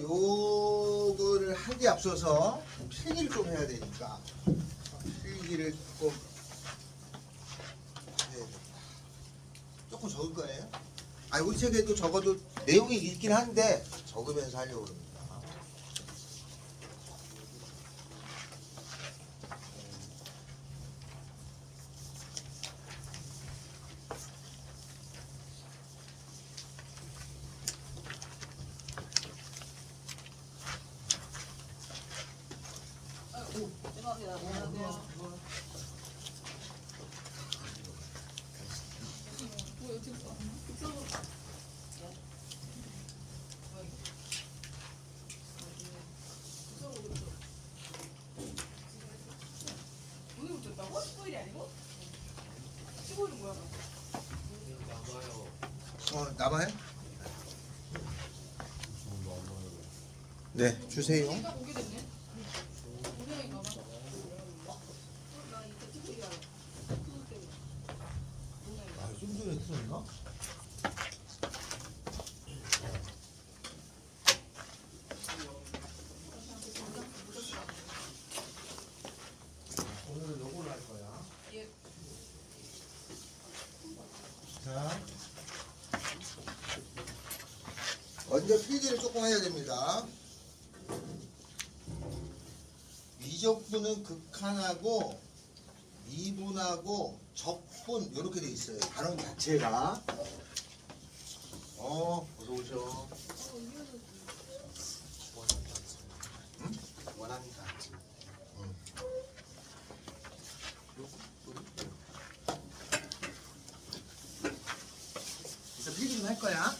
요거를 하기에 앞서서 필기를 좀 해야 되니까 필기를 조금 해야 됩니다. 조금 적을 거예요. 우리 책에도 적어도 내용이 있긴 한데 적으면서 하려고 합니다. 남아요? 네, 주세요. 좀 전에 틀었나? 오늘은 요걸로 할 거야. 자, 먼저 필기를 조금 해야 됩니다. 미적분은 극한하고 미분하고 적분 이렇게 돼 있어요. 단원 자체가. 어서 오셔. 응? 원합니다. 응. 그래서 필기 좀 할 거야.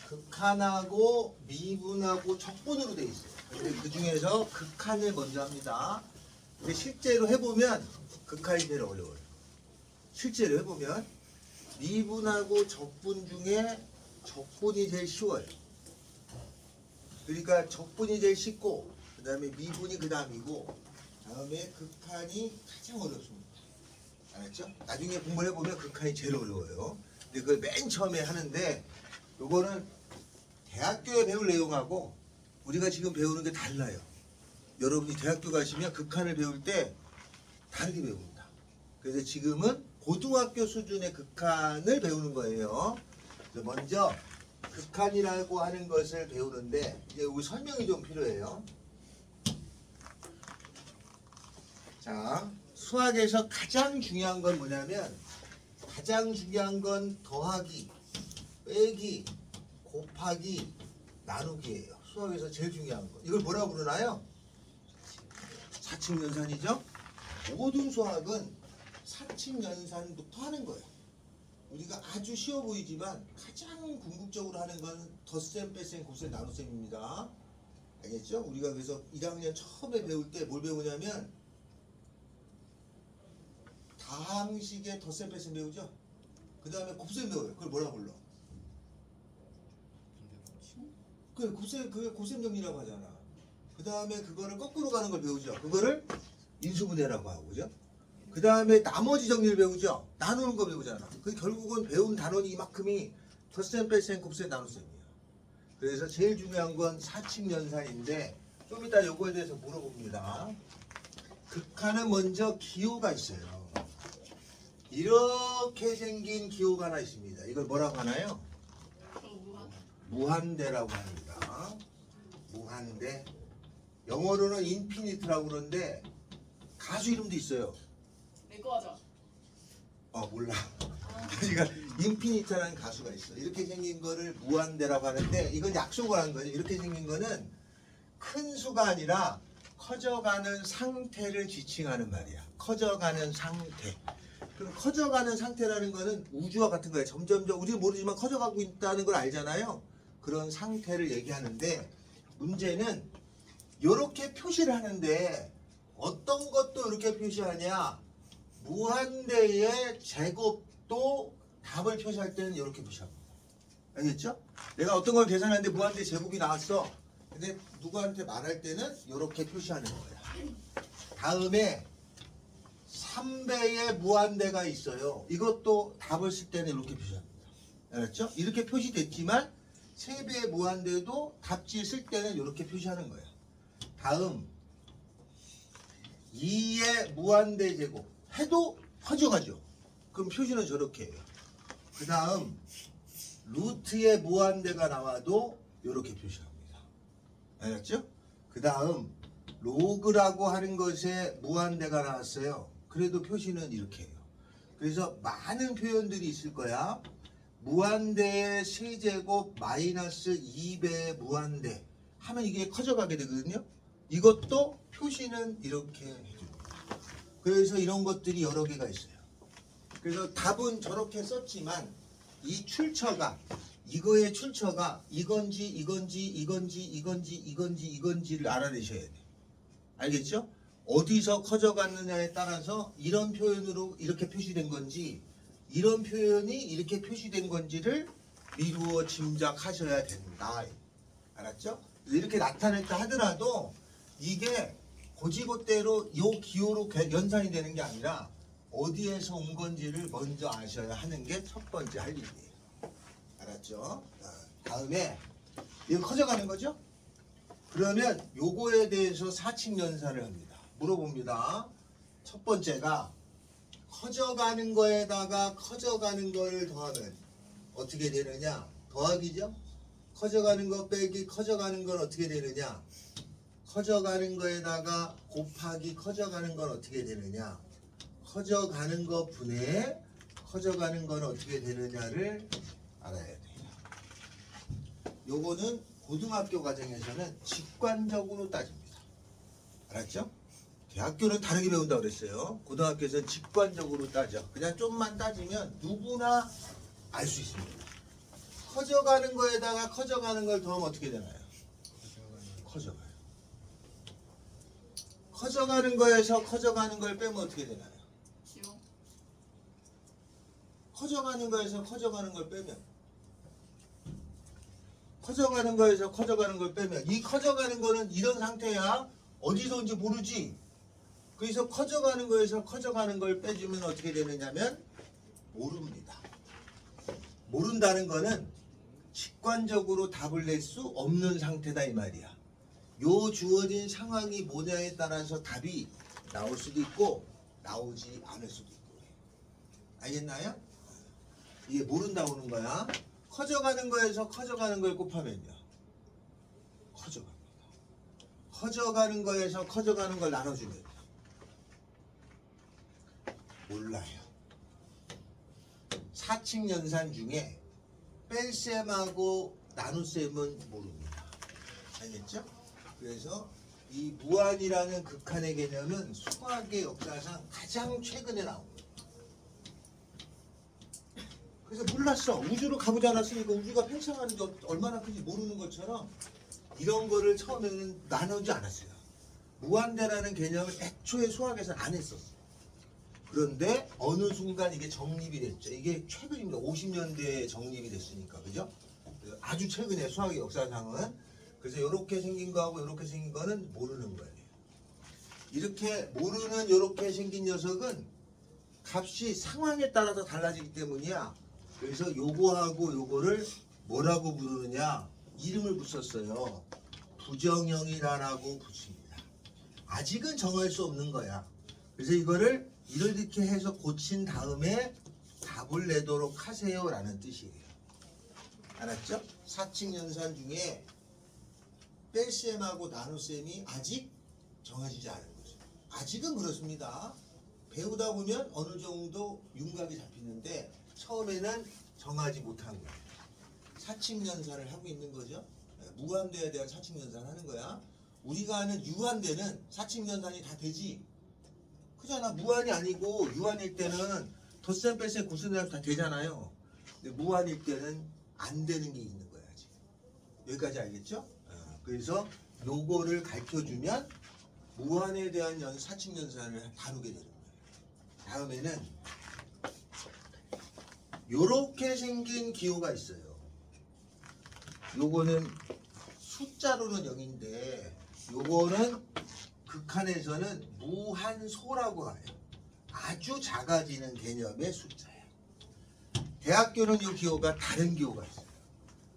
극한하고 미분하고 적분으로 돼 있어요. 근데 그 중에서 극한을 먼저 합니다. 근데 실제로 해보면 극한이 제일 어려워요. 실제로 해보면 미분하고 적분 중에 적분이 제일 쉬워요. 그러니까 적분이 제일 쉽고 그 다음에 미분이 그 다음이고 다음에 극한이 가장 어렵습니다. 알았죠? 나중에 공부를 해보면 극한이 제일 어려워요. 근데 그걸 맨 처음에 하는데 요거는 대학교에 배울 내용하고 우리가 지금 배우는 게 달라요. 여러분이 대학교 가시면 극한을 배울 때 다르게 배웁니다. 그래서 지금은 고등학교 수준의 극한을 배우는 거예요. 먼저 극한이라고 하는 것을 배우는데 이제 여기 설명이 좀 필요해요. 자, 수학에서 가장 중요한 건 뭐냐면 가장 중요한 건 더하기, 빼기, 곱하기, 나누기예요. 수학에서 제일 중요한 거. 이걸 뭐라고 부르나요? 사칙연산이죠. 모든 수학은 사칙연산부터 하는 거예요. 우리가 아주 쉬워 보이지만 가장 궁극적으로 하는 건 덧셈, 뺄셈, 곱셈, 나눗셈입니다. 알겠죠? 우리가 그래서 1학년 처음에 배울 때 뭘 배우냐면 다항식의 덧셈, 뺄셈 배우죠? 그 다음에 곱셈 배워요. 그걸 뭐라고 불러? 그게 곱셈 정리라고 하잖아. 그 다음에 그거를 거꾸로 가는 걸 배우죠. 그거를 인수분해라고 하고, 그죠? 그 다음에 나머지 정리를 배우죠. 나누는 거 배우잖아. 그 결국은 배운 단원이 이만큼이 덧셈, 뺄셈, 곱셈, 나눗셈이야. 그래서 제일 중요한 건 사칙연산인데 좀 이따 요거에 대해서 물어봅니다. 극한은 먼저 기호가 있어요. 이렇게 생긴 기호가 하나 있습니다. 이걸 뭐라고 하나요? 무한대라고 합니다. 무한대. 영어로는 인피니트라고 그러는데 가수 이름도 있어요. 내거 하자. 몰라. 그러니까 인피니트라는 가수가 있어. 이렇게 생긴 거를 무한대라고 하는데 이건 약속을 하는 거죠. 이렇게 생긴 거는 큰 수가 아니라 커져가는 상태를 지칭하는 말이야. 커져가는 상태. 그럼 커져가는 상태라는 거는 우주와 같은 거예요. 점점점 우리는 모르지만 커져가고 있다는 걸 알잖아요. 그런 상태를 얘기하는데 문제는 이렇게 표시를 하는데 어떤 것도 이렇게 표시하냐? 무한대의 제곱도 답을 표시할 때는 이렇게 표시합니다. 알겠죠? 내가 어떤 걸 계산하는데 무한대 제곱이 나왔어. 근데 누구한테 말할 때는 이렇게 표시하는 거야. 다음에 3배의 무한대가 있어요. 이것도 답을 쓸 때는 이렇게 표시합니다. 알았죠? 이렇게 표시됐지만 3배의 무한대도 답지 쓸 때는 이렇게 표시하는 거예요. 다음 2의 무한대 제곱 해도 커져가죠. 그럼 표시는 저렇게 해요. 그 다음 루트의 무한대가 나와도 이렇게 표시합니다. 알았죠? 그 다음 로그라고 하는 것에 무한대가 나왔어요. 그래도 표시는 이렇게 해요. 그래서 많은 표현들이 있을 거야. 무한대의 세제곱 마이너스 2배의 무한대 하면 이게 커져가게 되거든요. 이것도 표시는 이렇게 해줍니다. 그래서 이런 것들이 여러 개가 있어요. 그래서 답은 저렇게 썼지만 이 출처가 이거의 출처가 이건지 이건지를 알아내셔야 돼. 알겠죠? 어디서 커져갔느냐에 따라서 이런 표현으로 이렇게 표시된 건지 이런 표현이 이렇게 표시된 건지를 미루어 짐작하셔야 된다. 알았죠? 이렇게 나타냈다 하더라도 이게 고지고대로 요 기호로 연산이 되는 게 아니라 어디에서 온 건지를 먼저 아셔야 하는 게 첫 번째 할 일이에요. 알았죠? 다음에 이거 커져가는 거죠? 그러면 요거에 대해서 사칙연산을 합니다. 물어봅니다. 첫 번째가 커져가는 거에다가 커져가는 거를 더하면 어떻게 되느냐? 더하기죠? 커져가는 거 빼기 커져가는 건 어떻게 되느냐? 커져가는 거에다가 곱하기 커져가는 건 어떻게 되느냐? 커져가는 거 분해 커져가는 건 어떻게 되느냐를 알아야 돼요. 요거는 고등학교 과정에서는 직관적으로 따집니다. 알았죠? 대학교는 다르게 배운다고 그랬어요. 고등학교에서는 직관적으로 따져. 그냥 좀만 따지면 누구나 알 수 있습니다. 커져가는 거에다가 커져가는 걸 더하면 어떻게 되나요? 커져가요. 커져가는 거에서 커져가는 걸 빼면 어떻게 되나요? 커져가는 거에서 커져가는 걸 빼면 커져가는 거에서 커져가는 걸 빼면 이 커져가는 거는 이런 상태야. 어디서 온지 모르지. 그래서 커져가는 거에서 커져가는 걸 빼주면 어떻게 되느냐면 모릅니다. 모른다는 거는 직관적으로 답을 낼 수 없는 상태다 이 말이야. 요 주어진 상황이 뭐냐에 따라서 답이 나올 수도 있고 나오지 않을 수도 있고. 알겠나요? 이게 모른다고 하는 거야. 커져가는 거에서 커져가는 걸 곱하면요. 커져갑니다. 커져가는 거에서 커져가는 걸 나눠주면 몰라요. 사칙연산 중에 뺄셈하고 나눗셈은 모릅니다. 알겠죠? 그래서 이 무한이라는 극한의 개념은 수학의 역사상 가장 최근에 나온 거예요. 그래서 몰랐어. 우주로 가보지 않았으니까 우주가 팽창하는 게 얼마나 큰지 모르는 것처럼 이런 거를 처음에는 나누지 않았어요. 무한대라는 개념을 애초에 수학에서는 안 했었어. 그런데 어느 순간 이게 정립이 됐죠. 이게 최근입니다. 50년대에 정립이 됐으니까. 그죠? 아주 최근에 수학의 역사상은. 그래서 이렇게 생긴 거하고 이렇게 생긴 거는 모르는 거예요. 이렇게 모르는 이렇게 생긴 녀석은 값이 상황에 따라서 달라지기 때문이야. 그래서 요거하고 요거를 뭐라고 부르느냐? 이름을 붙였어요. 부정형이라고 붙입니다. 아직은 정할 수 없는 거야. 그래서 이거를 이렇게 해서 고친 다음에 답을 내도록 하세요라는 뜻이에요. 알았죠? 사칙연산 중에 뺄셈하고 나눗셈이 아직 정해지지 않은 거죠. 아직은 그렇습니다. 배우다 보면 어느 정도 윤곽이 잡히는데 처음에는 정하지 못한 거예요. 사칙연산을 하고 있는 거죠. 무한대에 대한 사칙연산을 하는 거야. 우리가 아는 유한대는 사칙연산이 다 되지. 그잖아. 무한이 아니고 유한일 때는 덧셈 뺄셈 곱셈 다 되잖아요. 근데 무한일 때는 안 되는 게 있는 거야. 지금. 여기까지 알겠죠? 그래서 요거를 가르쳐주면 무한에 대한 사칙연산을 다루게 되는 거예요. 다음에는 요렇게 생긴 기호가 있어요. 요거는 숫자로는 0인데 요거는 극한에서는 무한소라고 해요. 아주 작아지는 개념의 숫자야. 대학교는 이 기호가 다른 기호가 있어요.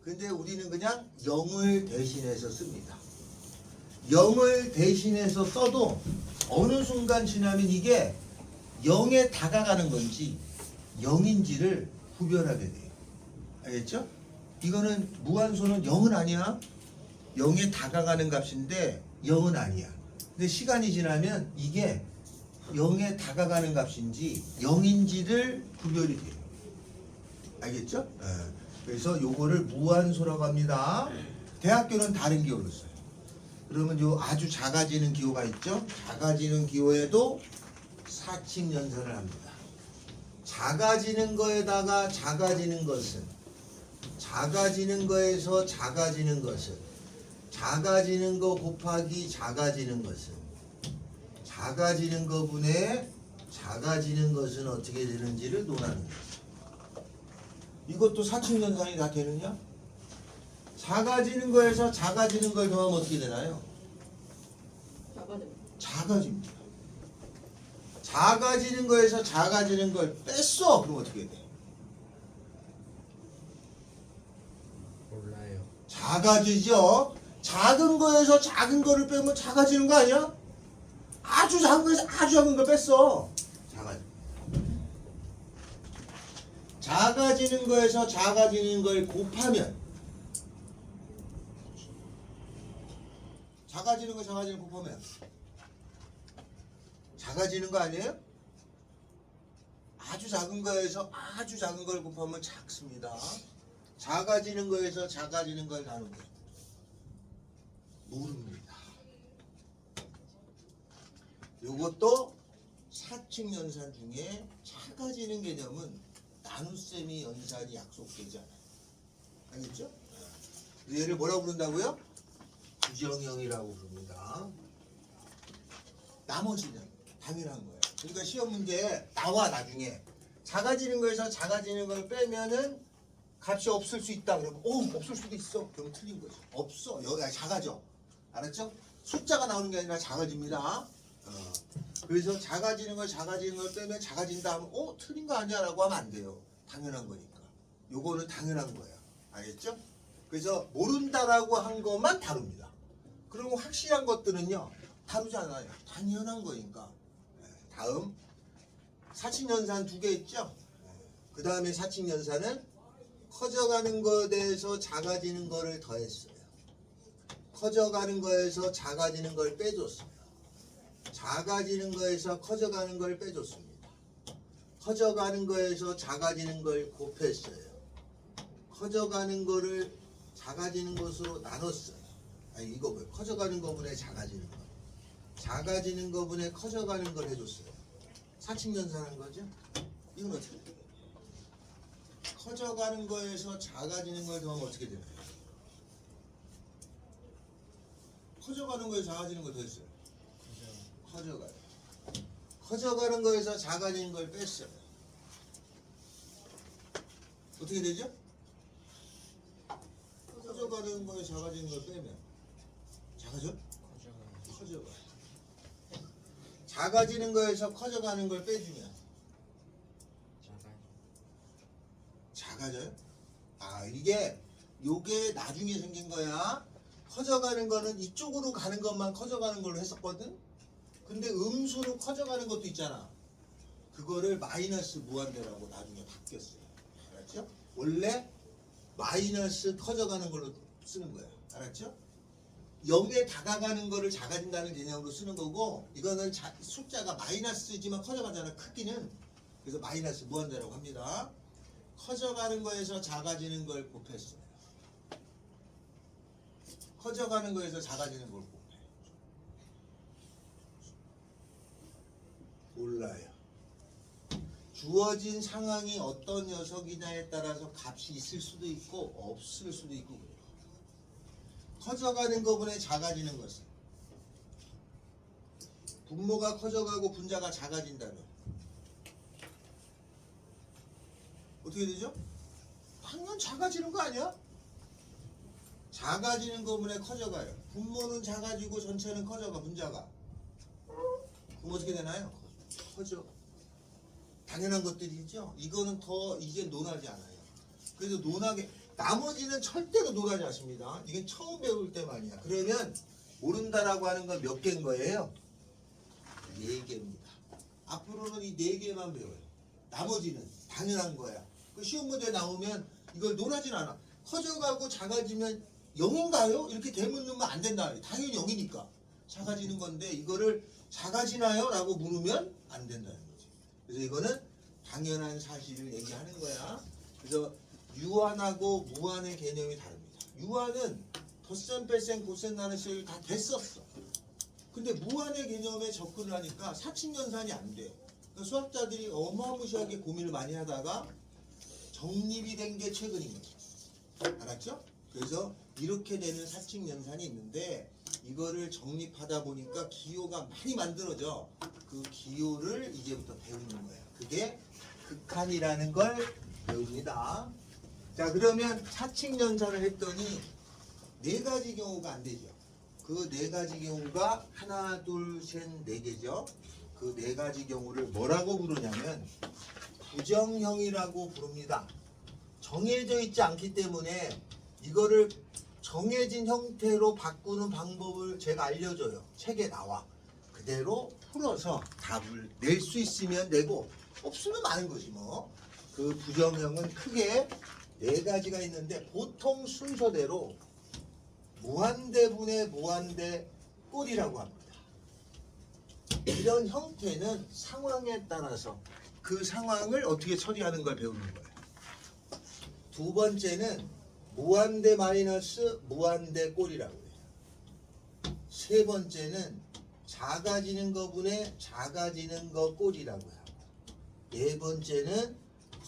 근데 우리는 그냥 0을 대신해서 씁니다. 0을 대신해서 써도 어느 순간 지나면 이게 0에 다가가는 건지 0인지를 구별하게 돼요. 알겠죠? 이거는 무한소는 0은 아니야. 0에 다가가는 값인데 0은 아니야. 근데 시간이 지나면 이게 0에 다가가는 값인지 0인지를 구별이 돼요. 알겠죠? 네. 그래서 요거를 무한소라고 합니다. 대학교는 다른 기호를 써요. 그러면 요 아주 작아지는 기호가 있죠? 작아지는 기호에도 사칙연산을 합니다. 작아지는 거에다가 작아지는 것은, 작아지는 거에서 작아지는 것은, 작아지는 거 곱하기 작아지는 것은, 작아지는 거분의 작아지는 것은 어떻게 되는지를 논하는 거죠. 이것도 사칙연산이 다 되느냐? 작아지는 거에서 작아지는 걸 더하면 어떻게 되나요? 작아집니다. 작아지는 거에서 작아지는 걸 뺐어. 그럼 어떻게 돼? 몰라요. 작아지죠. 작은 거에서 작은 거를 빼면 작아지는 거 아니야? 아주 작은 거에서 아주 작은 걸 뺐어. 작아지는 거에서 작아지는 걸 곱하면, 작아지는 거 작아지는 거 곱하면 작아지는 거 아니에요? 아주 작은 거에서 아주 작은 걸 곱하면 작습니다. 작아지는 거에서 작아지는 걸 나누면 모릅니다. 요것도 사칙연산 중에 작아지는 개념은 나눗셈이 연산이 약속되지 않아요. 알겠죠? 얘를 뭐라고 부른다고요? 부정형이라고 부릅니다. 나머지는 당연한 거예요. 그러니까 시험 문제에 나와 나중에 작아지는 거에서 작아지는 걸 빼면은 값이 없을 수 있다. 그러면 없을 수도 있어. 그러면 틀린 거죠. 없어. 여기가 작아져. 알았죠? 숫자가 나오는 게 아니라 작아집니다. 그래서 작아지는 걸 빼면 작아진다 하면 틀린 거 아니야 라고 하면 안 돼요. 당연한 거니까. 요거는 당연한 거야. 알겠죠? 그래서 모른다라고 한 것만 다룹니다. 그리고 확실한 것들은요 다루지 않아요. 당연한 거니까. 다음 사칙연산 2개 있죠? 그 다음에 사칙연산은 커져가는 거에 대해서 작아지는 거를 더했어요. 커져가는 거에서 작아지는 걸 빼줬어요. 작아지는 거에서 커져가는 걸 빼줬습니다. 커져가는 거에서 작아지는 걸 곱했어요. 커져가는 거를 작아지는 것으로 나눴어요. 이거 뭐예요? 커져가는 거분에 작아지는 거. 작아지는 거분에 커져가는 걸 해줬어요. 사칙연산한 거죠? 이건 어떻게 돼요? 커져가는 거에서 작아지는 걸 더하면 어떻게 되나요? 커져가는 거에서 작아지는 걸 더했어요. 커져가요. 커져가는 거에서 작아지는 걸 뺐어요. 어떻게 되죠? 커져가는 거에 작아지는 걸 빼면 작아져? 커져가요. 작아지는 거에서 커져가는 걸 빼주면 작아져요? 이게 요게 나중에 생긴 거야. 커져가는 거는 이쪽으로 가는 것만 커져가는 걸로 했었거든. 근데 음수로 커져가는 것도 있잖아. 그거를 마이너스 무한대라고 나중에 바뀌었어요. 알았죠? 원래 마이너스 커져가는 걸로 쓰는 거야. 알았죠? 0에 다가가는 거를 작아진다는 개념으로 쓰는 거고, 이거는 숫자가 마이너스지만 커져가잖아. 크기는. 그래서 마이너스 무한대라고 합니다. 커져가는 거에서 작아지는 걸 곱했어요. 커져가는 거에서 작아지는 걸 곱해. 몰라요. 주어진 상황이 어떤 녀석이냐에 따라서 값이 있을 수도 있고 없을 수도 있고 그래요. 커져가는 거분에 작아지는 것은 분모가 커져가고 분자가 작아진다면 어떻게 되죠? 당연 작아지는 거 아니야? 작아지는 거분에 커져가요. 분모는 작아지고 전체는 커져가. 분자가 그럼 어떻게 되나요? 커져. 당연한 것들이죠. 이거는 더 이제 논하지 않아요. 그래서 논하게 나머지는 절대로 논하지 않습니다. 이건 처음 배울 때만이야. 그러면 모른다라고 하는 건 몇 개인 거예요? 4개입니다. 앞으로는 이 4개만 배워요. 나머지는 당연한 거야. 그 시험 문제 나오면 이걸 논하진 않아. 커져가고 작아지면 0인가요? 이렇게 대묻으면 안 된다. 당연히 0이니까. 작아지는 건데 이거를 작아지나요? 라고 물으면 안 된다는 거지. 그래서 이거는 당연한 사실을 얘기하는 거야. 그래서 유한하고 무한의 개념이 다릅니다. 유한은 덧셈, 뺄셈, 곱셈, 나눗 셈이 다 됐었어. 근데 무한의 개념에 접근을 하니까 사칙연산이 안 돼. 그러니까 수학자들이 어마무시하게 고민을 많이 하다가 정립이 된 게 최근인 거죠. 알았죠? 그래서 이렇게 되는 사칙연산이 있는데 이거를 정립하다 보니까 기호가 많이 만들어져. 그 기호를 이제부터 배우는 거야. 그게 극한이라는 걸 배웁니다. 자, 그러면 사칙연산을 했더니 4가지 경우가 안 되죠. 그 4가지 경우가 하나, 둘, 셋, 4개죠. 그 4가지 경우를 뭐라고 부르냐면 부정형이라고 부릅니다. 정해져 있지 않기 때문에 이거를 정해진 형태로 바꾸는 방법을 제가 알려줘요. 책에 나와. 그대로 풀어서 답을 낼 수 있으면 내고 없으면 마는 거지 뭐. 그 부정형은 크게 4가지가 있는데 보통 순서대로 무한대분의 무한대 꼴이라고 합니다. 이런 형태는 상황에 따라서 그 상황을 어떻게 처리하는 걸 배우는 거예요. 두 번째는 무한대 마이너스 무한대 꼴이라고 해요. 세 번째는 작아지는 거 분의 작아지는 거 꼴이라고 해요. 네 번째는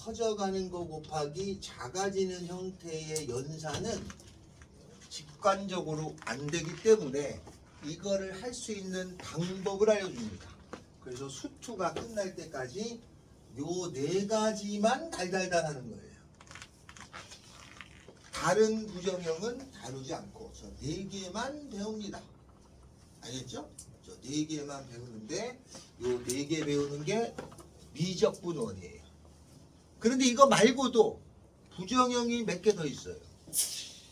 커져가는 거 곱하기 작아지는 형태의 연산은 직관적으로 안 되기 때문에 이거를 할 수 있는 방법을 알려줍니다. 그래서 수투가 끝날 때까지 요 4가지만 달달달 하는 거예요. 다른 부정형은 다루지 않고 저 4개만 배웁니다. 알겠죠? 저 4개만 배우는데 요 4개 배우는 게 미적분원이에요. 그런데 이거 말고도 부정형이 몇 개 더 있어요.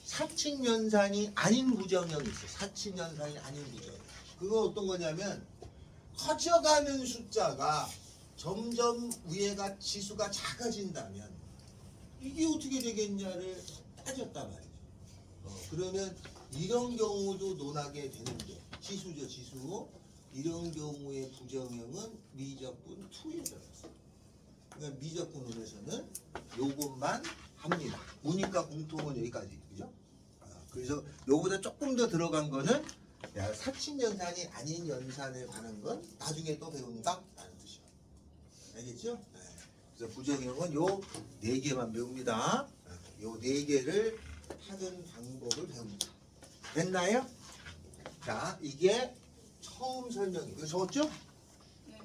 사칙연산이 아닌 부정형이 있어요. 사칙연산이 아닌 부정형. 그거 어떤 거냐면 커져가는 숫자가 점점 위에가 지수가 작아진다면 이게 어떻게 되겠냐를 따졌단 말이죠. 그러면 이런 경우도 논하게 되는데 지수죠, 지수. 이런 경우의 부정형은 미적분 2에 들어갔어요. 그러니까 미적분원에서는 요것만 합니다. 문이과 공통은 여기까지, 그죠? 그래서 요거보다 조금 더 들어간 거는 사칙연산이 아닌 연산에 관한 건 나중에 또 배운다 라는 뜻이에요. 알겠죠? 네. 그래서 부정형은 요 4개만 배웁니다. 요 4개를 하는 방법을 배웁니다. 됐나요? 자, 이게 처음 설명이에요. 이거 적었죠? 네.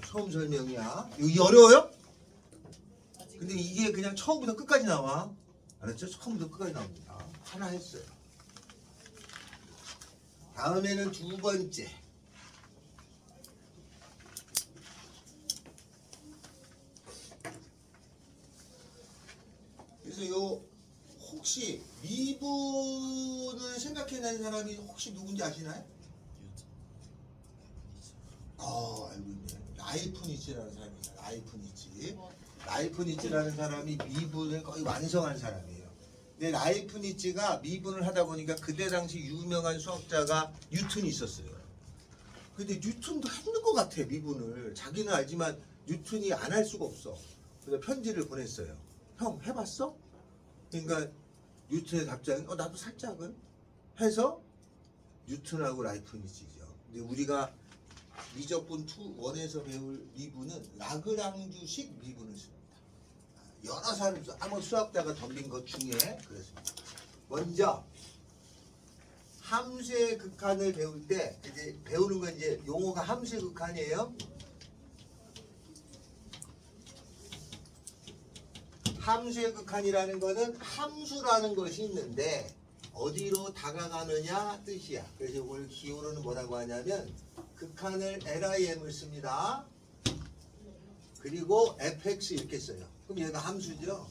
처음 설명이야. 이게 어려워요? 근데 이게 그냥 처음부터 끝까지 나와. 알았죠? 처음부터 끝까지 나옵니다. 하나 했어요. 다음에는 두 번째. 그래서 요 혹시 미분을 생각해낸 사람이 혹시 누군지 아시나요? 알고 있네. 라이프니츠라는 사람이에요. 라이프니츠. 라이프니츠라는 사람이 미분을 거의 완성한 사람이에요. 근데 라이프니츠가 미분을 하다 보니까 그때 당시 유명한 수학자가 뉴턴이 있었어요. 근데 뉴턴도 했는 것 같아, 미분을. 자기는 알지만 뉴턴이 안 할 수가 없어. 그래서 편지를 보냈어요. 형, 해봤어? 그러니까 뉴턴의 답장은 나도 살짝은 해서 뉴턴하고 라이프니츠죠. 근데 우리가 미적분 1에서 배울 미분은 라그랑주식 미분을 씁니다. 여러 사람, 아무 수학자가 덤빈 것 중에 그렇습니다. 먼저 함수의 극한을 배울 때 이제 배우는 건 이제 용어가 함수의 극한이에요. 함수의 극한이라는 거는 함수라는 것이 있는데 어디로 다가가느냐 뜻이야. 그래서 이걸 기호로는 뭐라고 하냐면 극한을 LIM을 씁니다. 그리고 fx 이렇게 써요. 그럼 얘가 함수죠.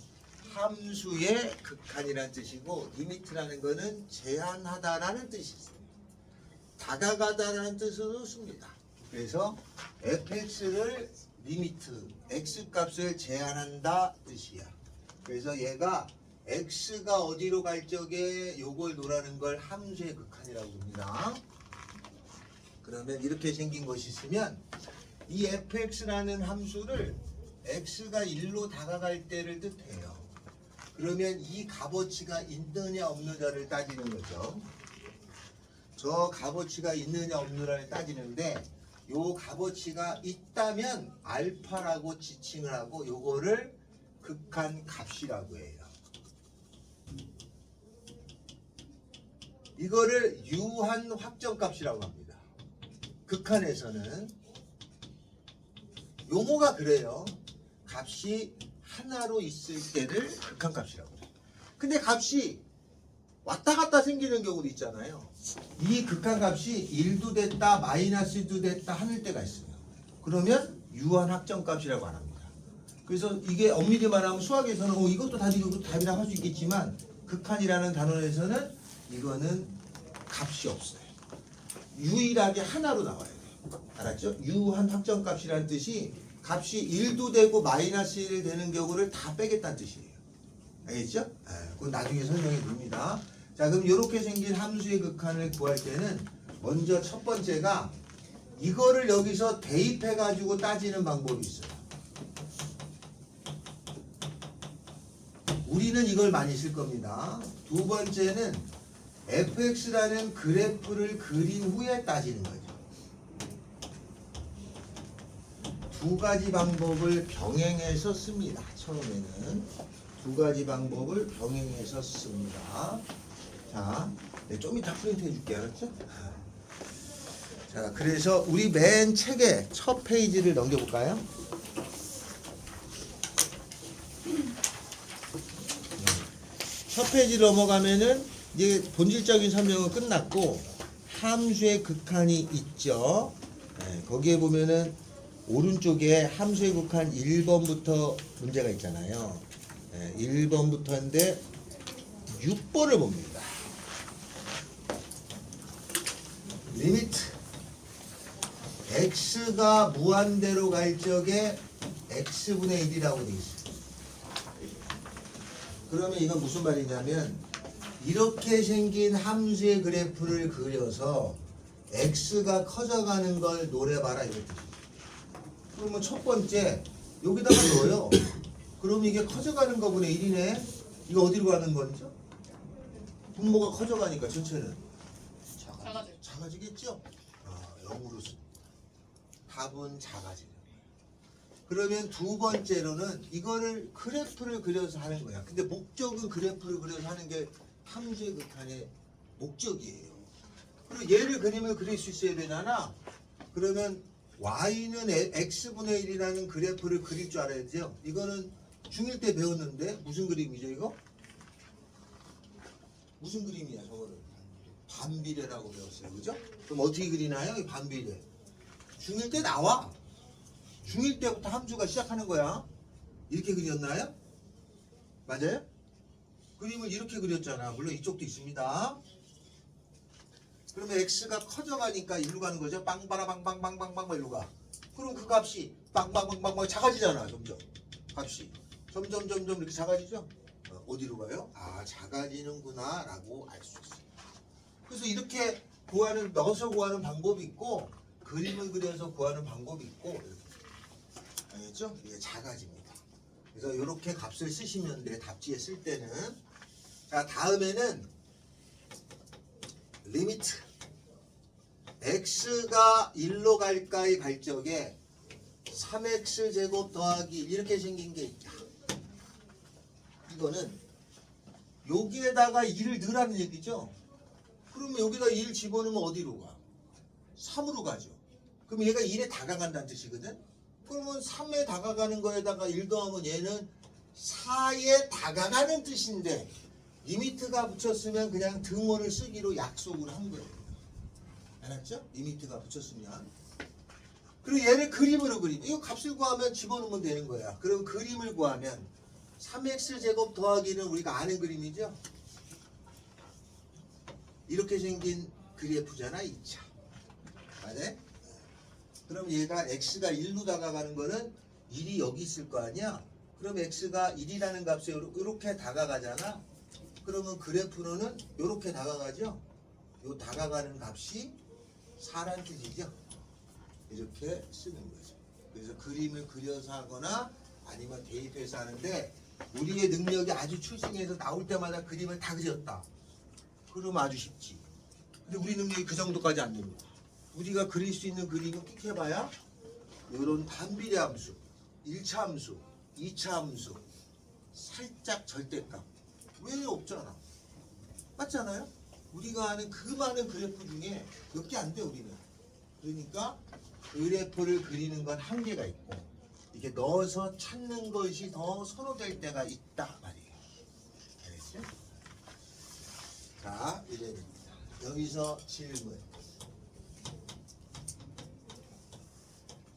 함수의 극한이라는 뜻이고 리미트라는 거는 제한하다라는 뜻이 있어요. 다가가다라는 뜻으로 씁니다. 그래서 fx를 리미트, x 값을 제한한다 뜻이야. 그래서 얘가 x가 어디로 갈 적에 요걸 놓으라는 걸 함수의 극한이라고 합니다. 그러면 이렇게 생긴 것이 있으면 이 fx라는 함수를 x가 1로 다가갈 때를 뜻해요. 그러면 이 값어치가 있느냐 없느냐를 따지는 거죠. 저 값어치가 있느냐 없느냐를 따지는데 요 값어치가 있다면 알파라고 지칭을 하고 요거를 극한 값이라고 해요. 이거를 유한 확정값이라고 합니다. 극한에서는 용어가 그래요. 값이 하나로 있을 때를 극한값이라고 해요. 근데 값이 왔다 갔다 생기는 경우도 있잖아요. 이 극한값이 1도 됐다 마이너스 1도 됐다 하는 때가 있어요. 그러면 유한 확정값이라고 안 합니다. 그래서 이게 엄밀히 말하면 수학에서는 이것도 답이라고 할 수 있겠지만 극한이라는 단원에서는 이거는 값이 없어요. 유일하게 하나로 나와야 돼요. 알았죠? 유한 확정값이라는 뜻이 값이 1도 되고 마이너스 1 되는 경우를 다 빼겠다는 뜻이에요. 알겠죠? 그건 나중에 설명해 줍니다. 자, 그럼 이렇게 생긴 함수의 극한을 구할 때는 먼저 첫 번째가 이거를 여기서 대입해 가지고 따지는 방법이 있어요. 우리는 이걸 많이 쓸 겁니다. 두 번째는 fx라는 그래프를 그린 후에 따지는 거죠. 두 가지 방법을 병행해서 씁니다. 처음에는 두 가지 방법을 병행해서 씁니다. 자, 좀 이따 프린트 해줄게. 알았죠? 자, 그래서 우리 맨 책의 첫 페이지를 넘겨볼까요? 첫 페이지 넘어가면은 이제 본질적인 설명은 끝났고 함수의 극한이 있죠. 거기에 보면은 오른쪽에 함수의 극한 1번부터 문제가 있잖아요. 1번부터인데 6번을 봅니다. 리미트 x가 무한대로 갈 적에 x분의 1이라고 되어 있어요. 그러면 이건 무슨 말이냐면 이렇게 생긴 함수의 그래프를 그려서 x가 커져가는 걸 노려봐라 이렇게. 그러면 첫 번째 여기다가 넣어요. 그럼 이게 커져가는 거분의 1이네. 이거 어디로 가는 거죠? 분모가 커져가니까 전체는 작아지겠죠? 0으로 답은 작아지는 거예요. 그러면 두 번째로는 이거를 그래프를 그려서 하는 거야. 근데 목적은 그래프를 그려서 하는 게 함수의 극한의 목적이에요. 그리고 얘를 그림을 그릴 수 있어야 되잖아. 그러면 y는 x분의 1이라는 그래프를 그릴 줄 알아야죠. 이거는 중1 때 배웠는데 무슨 그림이죠 이거? 무슨 그림이야 저거를? 반비례라고 배웠어요. 그죠? 그럼 어떻게 그리나요? 이 반비례. 중1 때 나와. 중1 때부터 함수가 시작하는 거야. 이렇게 그렸나요? 맞아요? 그림을 이렇게 그렸잖아. 물론 이쪽도 있습니다. 그러면 x가 커져가니까 이리로 가는 거죠. 빵바라빵빵빵빵빵 이리로 가. 그럼 그 값이 빵빵빵빵빵 작아지잖아. 점점 값이 점점 이렇게 작아지죠. 어디로 가요? 아, 작아지는구나 라고 알 수 있어요. 그래서 이렇게 넣어서 구하는 방법이 있고 그림을 그려서 구하는 방법이 있고 알겠죠? 이게 작아집니다. 그래서 이렇게 값을 쓰시면 돼. 답지에 쓸 때는. 자, 다음에는 리미트 x가 1로 갈까이 갈 적에 3x 제곱 더하기 1 이렇게 생긴 게 있다. 이거는 여기에다가 1을 넣으라는 얘기죠. 그러면 여기다 1 집어넣으면 어디로 가? 3으로 가죠. 그럼 얘가 1에 다가간다는 뜻이거든. 그러면 3에 다가가는 거에다가 1 더하면 얘는 4에 다가가는 뜻인데 리미트가 붙였으면 그냥 등호를 쓰기로 약속을 한 거예요. 알았죠? 리미트가 붙였으면. 그리고 얘를 그림으로 그리면 이거 값을 구하면 집어넣으면 되는 거야. 그럼 그림을 구하면 3x제곱 더하기는 우리가 아는 그림이죠. 이렇게 생긴 그래프잖아 2차. 맞아? 그럼 얘가 x가 1로 다가가는 거는 1이 여기 있을 거 아니야. 그럼 x가 1이라는 값에 이렇게 다가가잖아. 그러면 그래프로는 이렇게 다가가죠. 요 다가가는 값이 4란 뜻이죠. 이렇게 쓰는 거죠. 그래서 그림을 그려서 하거나 아니면 대입해서 하는데 우리의 능력이 아주 출중해서 나올 때마다 그림을 다 그렸다. 그러면 아주 쉽지. 근데 우리 능력이 그 정도까지 안 됩니다. 우리가 그릴 수 있는 그림은 끽 해봐야 이런 반비례 함수, 1차 함수, 2차 함수, 살짝 절대값. 왜 없잖아. 맞잖아요? 우리가 아는 그 많은 그래프 중에 몇 개 안 돼 우리는. 그러니까 그래프를 그리는 건 한계가 있고 이게 넣어서 찾는 것이 더 선호될 때가 있다 말이에요. 알겠죠? 자, 이제 여기서 질문.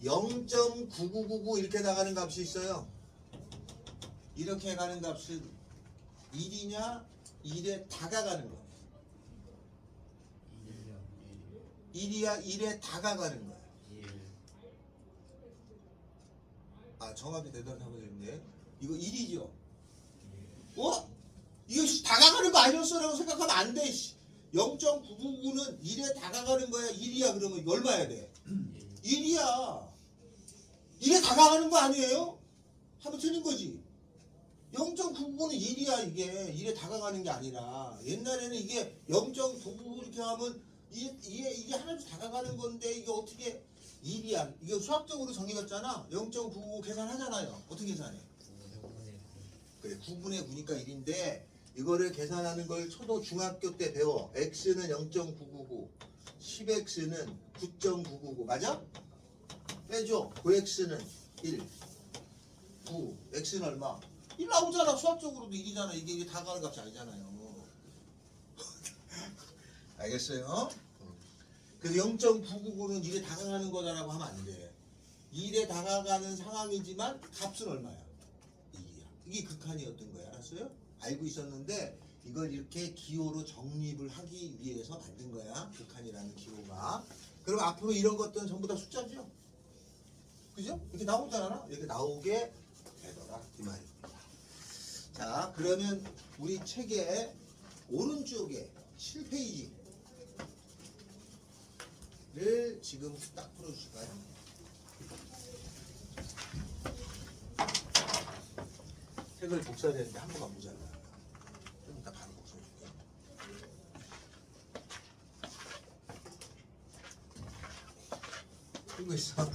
0.9999 이렇게 나가는 값이 있어요. 이렇게 가는 값은 1이냐 1에 다가가는 거. 1이야 1에 다가가는 거야. 아, 정확히 대답하면 되는데 이거 1이죠. 이거 다가가는 거 아니었어라고 생각하면 안 돼. 0.999는 1에 다가가는 거야. 1이야 그러면 얼마야 돼? 1이야. 1에 다가가는 거 아니에요? 하면 틀린 거지. 0.99는 1이야 이게. 1에 다가가는 게 아니라 옛날에는 이게 0.99 이렇게 하면 이게 하나도 다가가는 건데 이게 어떻게 1이야. 이게 수학적으로 정의했잖아. 0.99 계산하잖아요. 어떻게 계산해? 그래 9분의 9니까 1인데 이거를 계산하는 걸 초도 중학교 때 배워. x는 0.999 10x는 9.999 맞아? 빼줘. 9x는 1 9 x는 얼마? 1 나오잖아. 수학적으로도 1이잖아. 이게 다가가는 값이 아니잖아요. 알겠어요? 그래서 0.999는 1에 다가가는 거다라고 하면 안 돼. 1에 다가가는 상황이지만 값은 얼마야? 1이야. 이게 극한이었던 거야. 알았어요? 알고 있었는데 이걸 이렇게 기호로 정립을 하기 위해서 만든 거야. 극한이라는 기호가. 그럼 앞으로 이런 것들은 전부 다 숫자죠. 그죠? 이렇게 나오잖아. 이렇게 나오게 되더라. 이 말입니다. 자, 그러면 우리 책의 오른쪽에 7페이지를 지금 딱 풀어주실까요? 책을 복사되는데 한 번만 모자라. 좀 이따 바로 복사해줄게요. 이거 있어.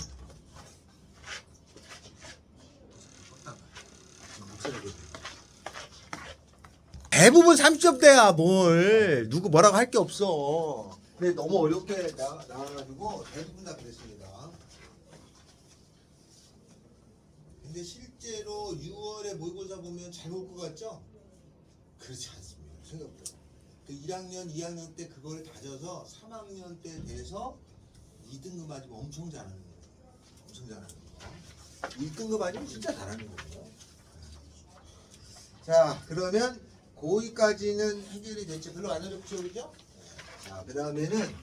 대부분 30점대야 뭘. 누구 뭐라고 할 게 없어. 근데 너무 어렵게 나와가지고 대부분 다 그랬습니다. 근데 실제로 6월에 모의고사 보면 잘 볼 것 같죠? 그렇지 않습니다. 생각보다. 그 1학년, 2학년 때 그걸 다져서 3학년 때 돼서 2등급 맞으면 엄청 잘하는 거예요. 엄청 잘하는 거. 1등급 아니면 진짜 잘하는 거예요. 자, 그러면 고2까지는 해결이 됐죠. 별로 안 어렵죠, 그죠? 자, 그 다음에는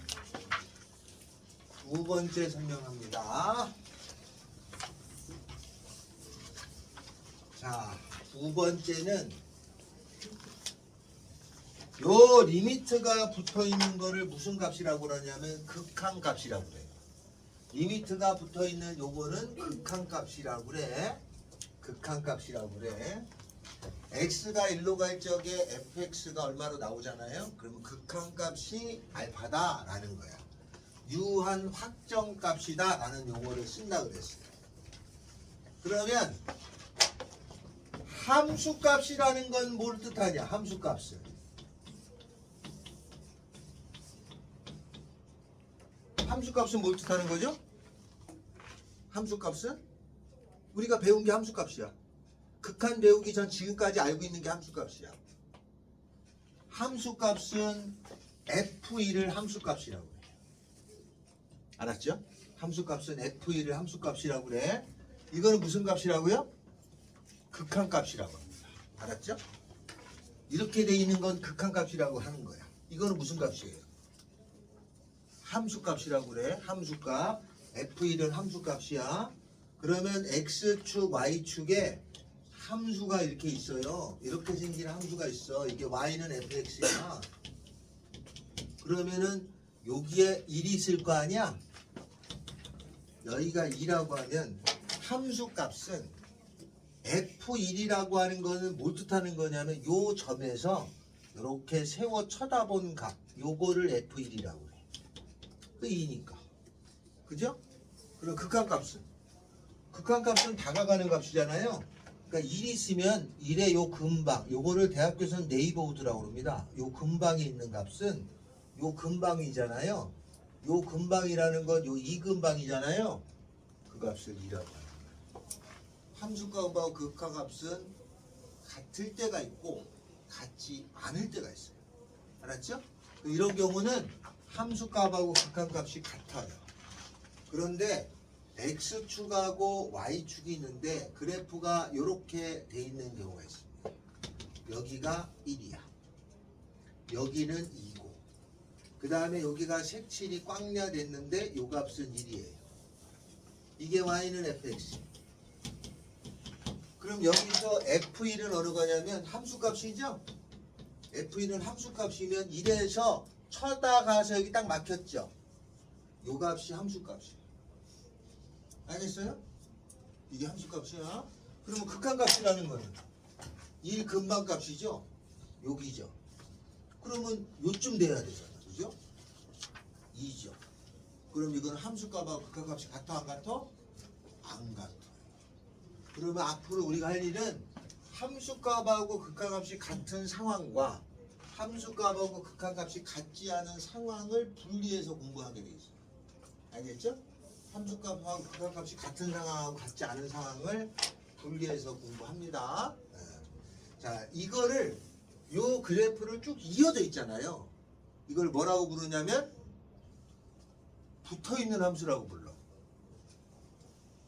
두 번째 설명합니다. 자, 두 번째는 요 리미트가 붙어 있는 거를 무슨 값이라고 그러냐면 극한 값이라고 그래요. 리미트가 붙어 있는 요거는 극한 값이라고 그래. 극한 값이라고 그래. x가 1로 갈 적에 fx가 얼마로 나오잖아요. 그러면 극한 값이 알파다 라는 거야. 유한 확정 값이다 라는 용어를 쓴다 그랬어요. 그러면 함수 값이라는 건 뭘 뜻하냐? 함수 값은 함수 값은 뭘 뜻하는 거죠? 함수 값은 우리가 배운 게 함수 값이야. 극한 배우기 전 지금까지 알고 있는 게 함수 값이야. 함수 값은 F1을 함수 값이라고 해요. 알았죠? 함수값은 f1을 함수값이라고 그래. 이거는 무슨 값이라고요? 극한값이라고 합니다. 알았죠? 이렇게 돼 있는 건 극한값이라고 하는 거야. 이거는 무슨 값이에요? 함수값이라고 그래. 함수값. f1은 함수값이야. 그러면 x축, y축에 함수가 이렇게 있어요. 이렇게 생긴 함수가 있어. 이게 y는 fx야. 그러면은 여기에 1이 있을 거 아니야? 여기가 2라고 하면 함수값은 f1이라고 하는 거는 뭘 뜻하는 거냐면 요 점에서 이렇게 세워 쳐다본 값 요거를 f1이라고 그래. 그 2니까. 그죠? 그럼 극한값은 다가가는 값이잖아요. 그러니까 1이 있으면 1의 요 근방 요거를 대학교에서는 네이버우드라고 합니다. 요 근방에 있는 값은 요 근방이잖아요. 요 근방이라는 건 요 이근방이잖아요. 그 값을 2라고 하는 거예요. 함수값하고 극한값은 같을 때가 있고 같지 않을 때가 있어요. 알았죠? 이런 경우는 함수값하고 극한값이 같아요. 그런데 x축하고 y축이 있는데 그래프가 이렇게 돼 있는 경우가 있습니다. 여기가 1이야. 여기는 2고 그 다음에 여기가 색칠이 꽝냐 됐는데 요 값은 1이에요. 이게 y는 fx. 그럼 여기서 f1은 어느 거냐면 함수값이죠? f1은 함수값이면 1에서 쳐다가서 여기 딱 막혔죠? 요 값이 함수값이에요. 알겠어요? 이게 함수값이야. 그러면 극한값이라는 거는 1 근방값이죠? 여기죠. 그러면 요쯤 돼야 되잖아. 그죠? 2죠. 그럼 이건 함수값하고 극한값이 같아 안 같아? 안 같아. 그러면 앞으로 우리가 할 일은 함수값하고 극한값이 같은 상황과 함수값하고 극한값이 같지 않은 상황을 분리해서 공부하게 돼 있어요. 알겠죠? 함수값하고 극한값이 같은 상황하고 같지 않은 상황을 분리해서 공부합니다. 자, 이거를 요 그래프를 쭉 이어져 있잖아요. 이걸 뭐라고 부르냐면 붙어있는 함수라고 불러.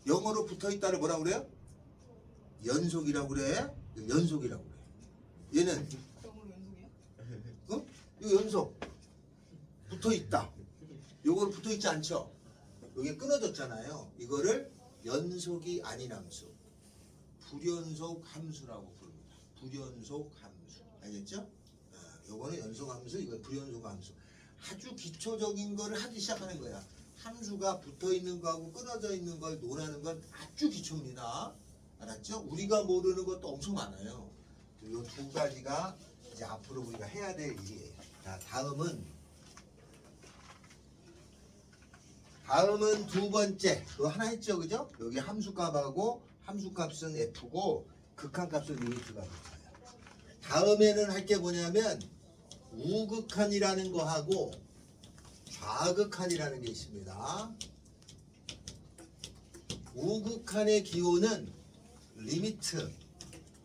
영어로 붙어있다를 뭐라고 그래요? 연속이라고 그래. 연속이라고 그래. 얘는 영어로 연속이야? 어? 이거 연속 붙어있다. 요거는 붙어있지 않죠? 여기 끊어졌잖아요. 이거를 연속이 아닌 함수, 불연속 함수라고 부릅니다. 불연속 함수. 알겠죠? 요거는 연속 함수, 이거 불연속 함수. 아주 기초적인 거를 하기 시작하는 거야. 함수가 붙어 있는 거하고 끊어져 있는 걸 논하는 건 아주 기초입니다. 알았죠? 우리가 모르는 것도 엄청 많아요. 요 두 가지가 이제 앞으로 우리가 해야 될 일이에요. 자, 다음은 두 번째. 또 하나 했죠, 그죠? 여기 함수값하고 함수값은 f고 극한값은 유니트가 붙어요. 다음에는 할 게 뭐냐면 우극한이라는 거 하고 좌극한이라는 게 있습니다. 우극한의 기호는 리미트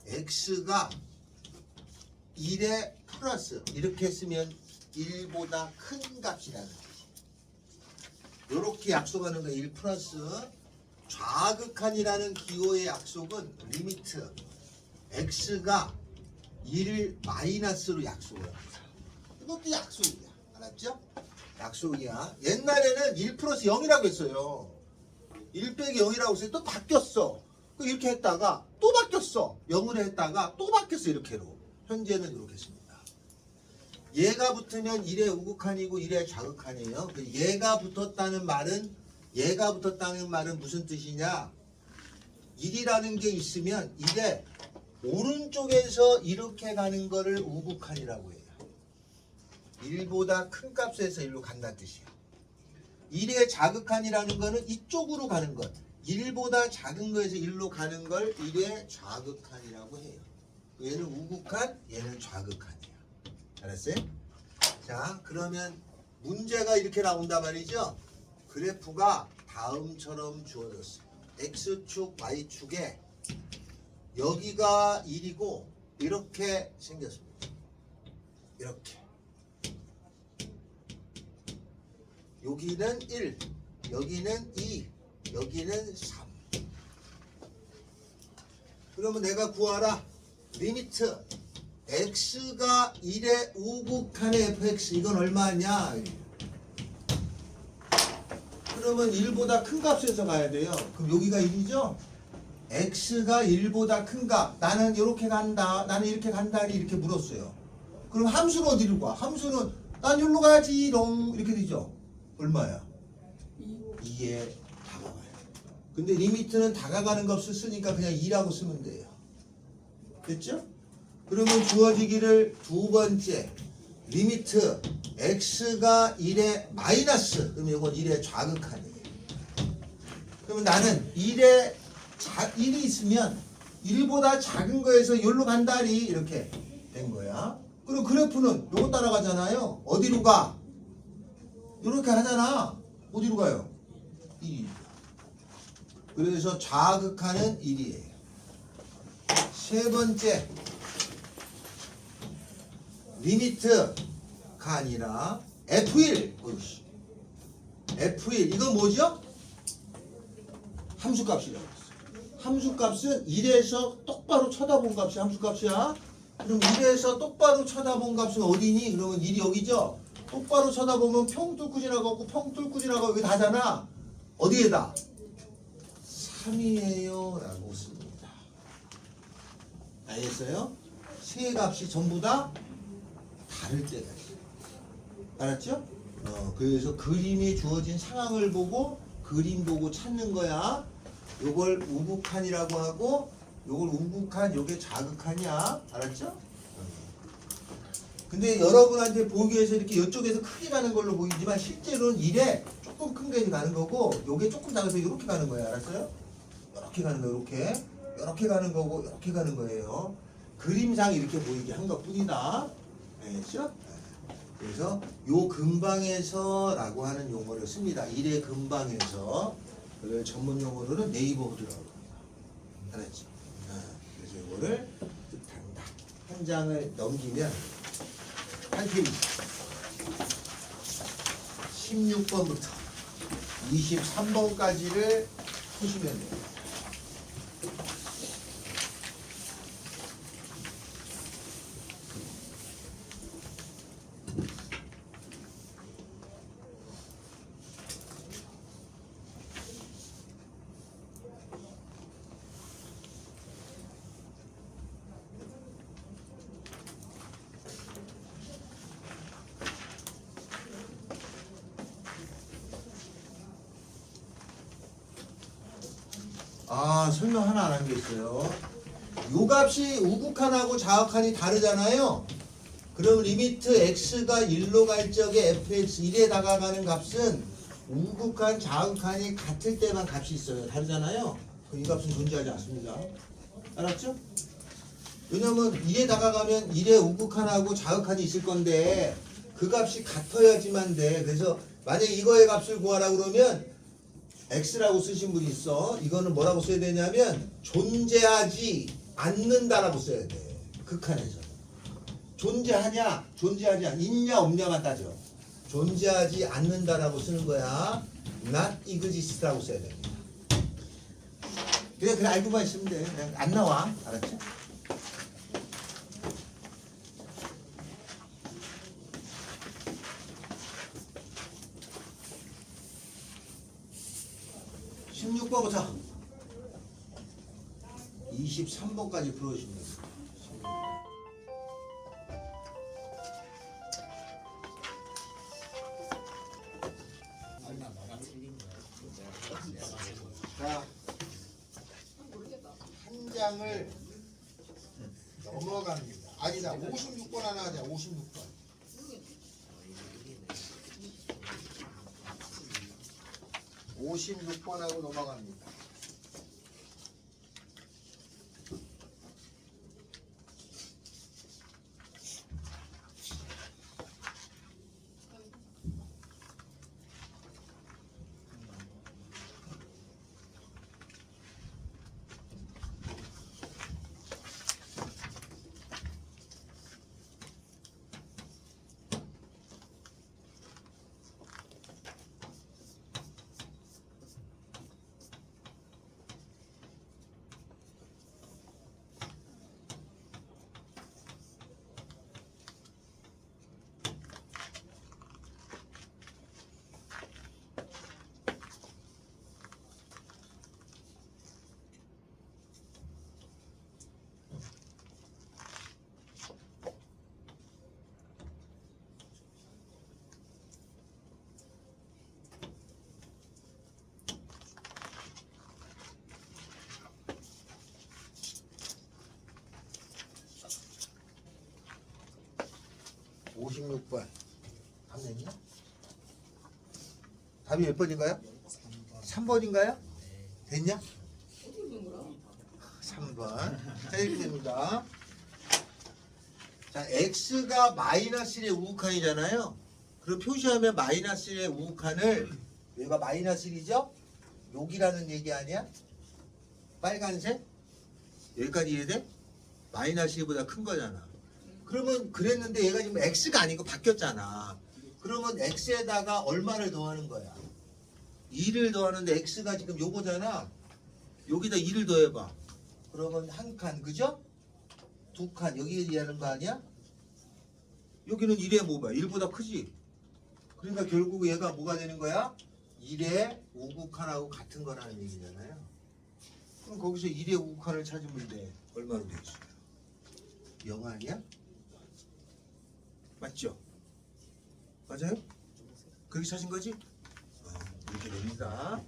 x가 1에 플러스 이렇게 쓰면 1보다 큰 값이라는 거지. 이렇게 약속하는 거 1 플러스. 좌극한이라는 기호의 약속은 리미트 x가 1 마이너스로 약속을 합니다. 이것도 약속이야. 알았죠? 약속이야. 옛날에는 1 플러스 0이라고 했어요. 1 빼기 0이라고 했어요. 또 바뀌었어. 이렇게 했다가 또 바뀌었어. 0으로 했다가 또 바뀌었어. 이렇게로. 현재는 이렇게 했습니다. 얘가 붙으면 1의 우극한이고 1의 좌극한이에요. 얘가 붙었다는 말은 무슨 뜻이냐? 1이라는 게 있으면 1의 오른쪽에서 이렇게 가는 거를 우극한이라고 해요. 1보다 큰 값에서 1로 간다는 뜻이야. 1의 좌극한이라는 거는 이쪽으로 가는 것. 1보다 작은 거에서 1로 가는 걸 1의 좌극한이라고 해요. 얘는 우극한, 얘는 좌극한이야. 알았어요? 자, 그러면 문제가 이렇게 나온단 말이죠. 그래프가 다음처럼 주어졌어요. x축, y축에 여기가 1이고 이렇게 생겼습니다. 이렇게. 여기는 1, 여기는 2, 여기는 3. 그러면 내가 구하라. 리미트 x가 1의 우극한의 fx 이건 얼마냐? 그러면 1보다 큰 값에서 가야 돼요. 그럼 여기가 1이죠? x가 1보다 큰 값. 나는 이렇게 간다. 나는 이렇게 간다. 이렇게 물었어요. 그럼 함수는 어디로 가? 함수는 난 여기로 가야지롱 이렇게 되죠? 얼마야? 2에 다가가요. 근데 리미트는 다가가는 값을 쓰니까 그냥 2라고 쓰면 돼요. 됐죠? 그러면 주어지기를 두 번째 리미트 x가 1의 마이너스 그러면 이건 1의 좌극한이에요. 그러면 나는 1이 있으면 1보다 작은 거에서 여기로 간다리 이렇게 된 거야. 그럼 그래프는 요거 따라가잖아요. 어디로 가? 이렇게 하잖아. 어디로 가요? 1. 그래서 좌극한은 1이에요. 세 번째 리미트가 아니라 F1 F1 이건 뭐죠? 함수값이라고 했어요. 함수값은 1에서 똑바로 쳐다본 값이 함수값이야. 그럼 1에서 똑바로 쳐다본 값은 어디니? 그러면 1이 여기죠? 똑바로 쳐다보면 평 뚫고 지나가고 평 뚫고 지나가고 여기 다잖아. 어디에다? 3이에요 라고 씁니다. 알겠어요? 세 값이 전부 다 다를 때가 있어요. 알았죠? 그래서 그림이 주어진 상황을 보고 그림 보고 찾는 거야. 요걸 우극한이라고 하고 요걸 우극한 요게 좌극한이야. 알았죠? 근데 여러분한테 보기 위해서 이렇게 이쪽에서 크게 가는 걸로 보이지만 실제로는 1에 조금 큰 게 가는 거고 요게 조금 작아서 이렇게 가는 거예요. 알았어요? 이렇게 가는 거 이렇게 가는 거고 이렇게 가는 거예요. 그림상 이렇게 보이게 한 것뿐이다. 알겠죠? 그래서 요 근방에서 라고 하는 용어를 씁니다. 1의 근방에서 그걸 전문 용어로는 네이버후드라고 합니다. 알았죠? 그래서 이거를 뜻한다. 한 장을 넘기면 한 페이지 16번부터 23번까지를 푸시면 돼요. 설명 하나 안 한 게 있어요. 요 값이 우극한하고 좌극한이 다르잖아요. 그럼 리미트 x가 1로 갈 적에 fx 1에 다가가는 값은 우극한 좌극한이 같을 때만 값이 있어요. 다르잖아요. 그럼 이 값은 존재하지 않습니다. 알았죠? 왜냐면 1에 다가가면 1에 우극한하고 좌극한이 있을 건데 그 값이 같아야지만 돼. 그래서 만약에 이거의 값을 구하라 그러면 x라고 쓰신 분이 있어. 이거는 뭐라고 써야 되냐면 존재하지 않는다라고 써야 돼. 극한에서 존재하냐 존재하지 않냐 있냐 없냐만 따져. 존재하지 않는다라고 쓰는 거야. not exist라고 써야 됩니다. 그냥 알고만 있으면 돼. 그냥 안 나와. 알았죠? (16번부터) 23번까지 풀어주시면 됩니다. 자, 한 장을 넘어갑니다. 아니다, 56번 하나 하자. 56번. 56번하고 넘어갑니다. 56번. 답 냈냐? 답이 몇 번인가요? 3번인가요? 됐냐? 3번. 자, 이렇게 됩니다. 자, x가 마이너스 1의 우극한이잖아요. 그럼 표시하면 마이너스 1의 우극한을, 얘가 마이너스 1이죠? 여기라는 얘기 아니야? 빨간색? 여기까지 이해돼? 마이너스 1보다 큰 거잖아. 그러면 그랬는데 얘가 지금 x가 아니고 바뀌었잖아. 그러면 x에다가 얼마를 더하는 거야? 2를 더하는데 x가 지금 요거잖아. 여기다 2를 더해봐. 그러면 한 칸, 그죠? 두 칸, 여기에 얘기하는 거 아니야? 여기는 1에 뭐가? 1보다 크지? 그러니까 결국 얘가 뭐가 되는 거야? 1의 우극한하고 같은 거라는 얘기잖아요. 그럼 거기서 1의 우극한을 찾으면 돼. 얼마로 되겠어요? 0 아니야? 맞죠? 맞아요? 그렇게 찾은 거지? 이렇게 됩니다.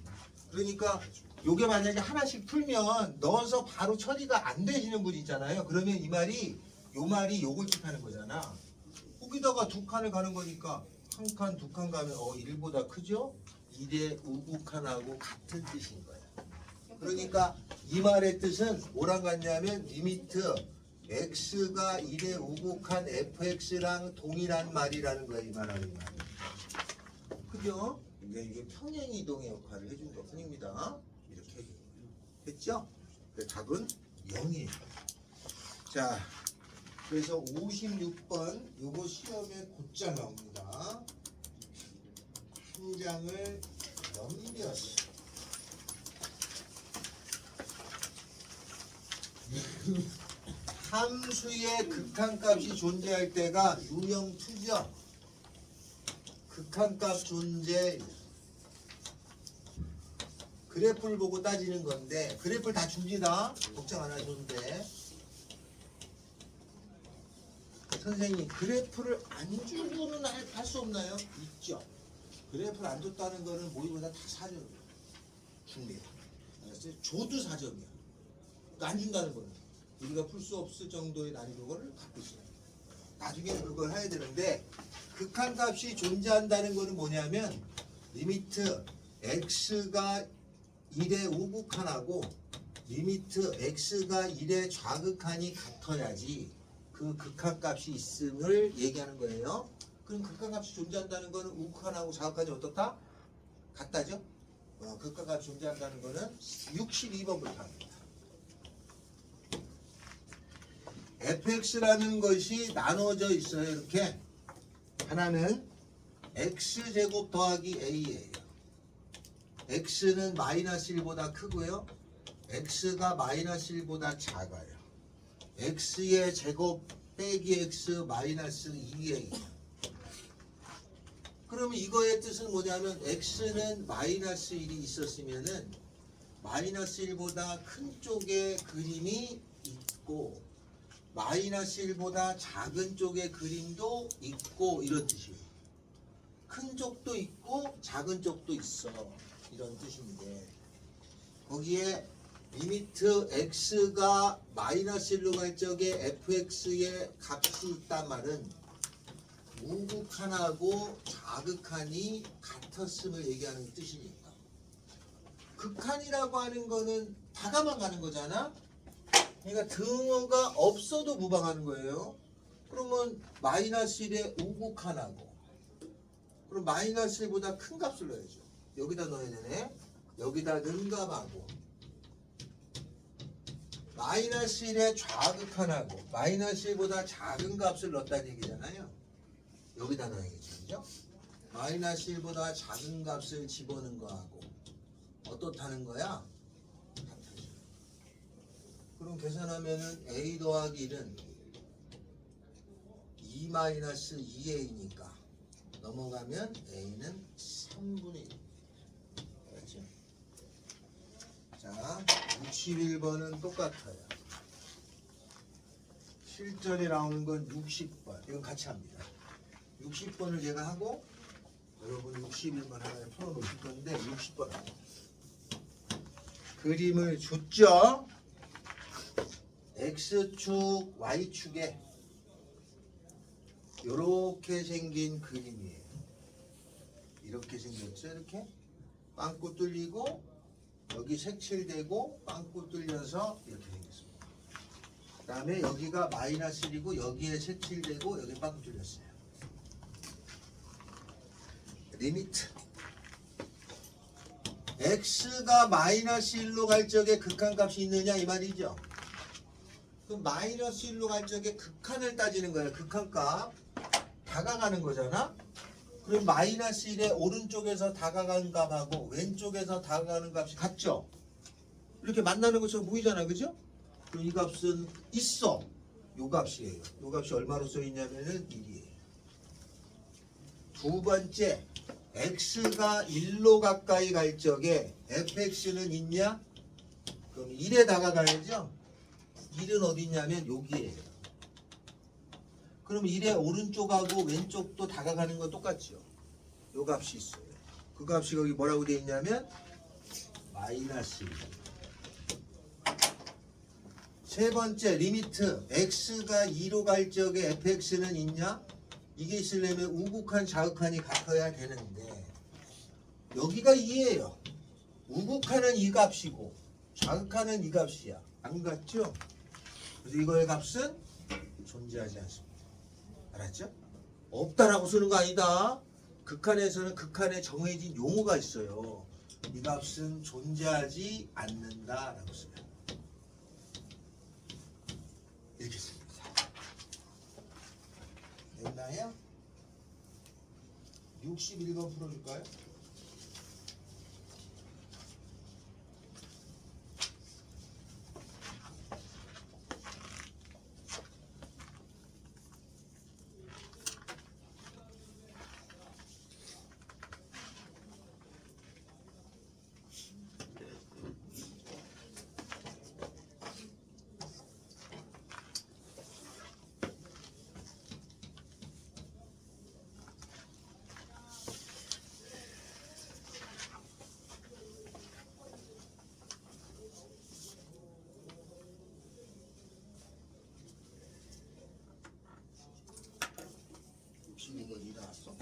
그러니까 요게 만약에 하나씩 풀면 넣어서 바로 처리가 안 되시는 분 있잖아요. 그러면 이 말이 요 말이 요걸 뜻하는 거잖아. 거기다가 두 칸을 가는 거니까 한 칸, 두 칸 가면 1보다 크죠? 1의 우극한하고 같은 뜻인 거야. 그러니까 이 말의 뜻은 뭐랑 같냐면 리미트 x가 1의 우극한 fx랑 동일한 말이라는 거야. 이 말하는 말. 그죠? 이게 평행 이동의 역할을 해준 것 뿐입니다. 이렇게 해준 거예요. 됐죠? 답은 0이에요. 자, 그래서 56번 요거 시험에 곧잘 나옵니다. 한 장을 넘겨서 함수의 극한값이 존재할 때가 유형 2죠. 극한값 존재. 그래프를 보고 따지는 건데 그래프를 다 줍니다. 걱정 안 하셔도 돼. 선생님 그래프를 안 주고는 할 수 없나요? 있죠. 그래프를 안 줬다는 거는 모의고사 다 4점이야. 줍니다. 알았어요? 줘도 4점이야. 그러니까 안 준다는 거는 우리가 풀 수 없을 정도의 난이도를 갖고 있어요. 나중에는 그걸 해야 되는데 극한값이 존재한다는 거는 뭐냐면 리미트 x가 1의 우극한하고 리미트 x가 1의 좌극한이 같아야지 그 극한값이 있음을 얘기하는 거예요. 그럼 극한값이 존재한다는 거는 우극한하고 좌극한이 어떻다? 같다죠? 극한값이 존재한다는 거는 62번부터 합니다. fx라는 것이 나눠져 있어요. 이렇게 하나는 x제곱 더하기 a예요. x는 마이너스 1보다 크고요. x가 마이너스 1보다 작아요. x의 제곱 빼기 x 마이너스 2a예요. 그러면 이거의 뜻은 뭐냐면 x는 마이너스 1이 있었으면은 마이너스 1보다 큰 쪽의 그림이 있고 마이너스 1보다 작은 쪽의 그림도 있고 이런 뜻이에요. 큰 쪽도 있고 작은 쪽도 있어. 이런 뜻인데 거기에 리미트 x가 마이너스 1로 갈 적에 fx의 값이 있단 말은 우극한하고 좌극한이 같았음을 얘기하는 뜻이니까. 극한이라고 하는 거는 다가만 가는 거잖아. 그러니까 등호가 없어도 무방하는 거예요. 그러면 마이너스 1의 우극한하고 그럼 마이너스 1보다 큰 값을 넣어야죠. 여기다 넣어야 되네. 여기다 는값하고 마이너스 1의 좌극한하고 마이너스 1보다 작은 값을 넣었다는 얘기잖아요. 여기다 넣어야겠죠. 그죠? 마이너스 1보다 작은 값을 집어넣은 거하고 어떻다는 거야? 같아요. 그럼 계산하면은 a 더하기 1은 2 마이너스 2a니까 넘어가면 a는 3분의 1. 그렇죠? 자, 61번은 똑같아요. 실전에 나오는 건 60번. 이건 같이 합니다. 60번을 제가 하고 여러분 61번 하나에 풀어놓으실 건데 60번 그림을 줬죠. X축, Y축에 이렇게 생긴 그림이에요. 이렇게 생겼죠. 이렇게 빵꾸 뚫리고 여기 색칠되고 빵꾸 뚫려서 이렇게 생겼습니다. 그 다음에 여기가 마이너스 1이고 여기에 색칠되고 여기 빵꾸 뚫렸어요. 리미트 x가 마이너스 1로 갈 적에 극한값이 있느냐 이 말이죠. 그럼 마이너스 1로 갈 적에 극한을 따지는 거예요. 극한값 다가가는 거잖아. 그럼 마이너스 1의 오른쪽에서 다가가는 값하고 왼쪽에서 다가가는 값이 같죠? 이렇게 만나는 것처럼 보이잖아, 그죠? 그럼 이 값은 있어. 요 값이에요. 요 값이 얼마로 써있냐면은 1이에요. 두 번째, x가 1로 가까이 갈 적에 fx는 있냐? 그럼 1에 다가가야죠? 1은 어디 있냐면 여기에요. 그럼 1의 오른쪽하고 왼쪽도 다가가는 건 똑같죠. 요 값이 있어요. 그 값이 거기 뭐라고 되어 있냐면 마이너스 1. 세 번째 리미트 x가 2로 갈 적에 fx는 있냐? 이게 있으려면 우극한 자극한이 같아야 되는데 여기가 2예요. 우극한은 이 값이고 자극한은 이 값이야. 안 같죠? 그래서 이거의 값은 존재하지 않습니다. 알았죠? 없다라고 쓰는 거 아니다. 극한에서는 극한에 정해진 용어가 있어요. 이 값은 존재하지 않는다라고 써요. 이렇게 씁니다. 됐나요? 61번 풀어줄까요? 이거 니 나왔어?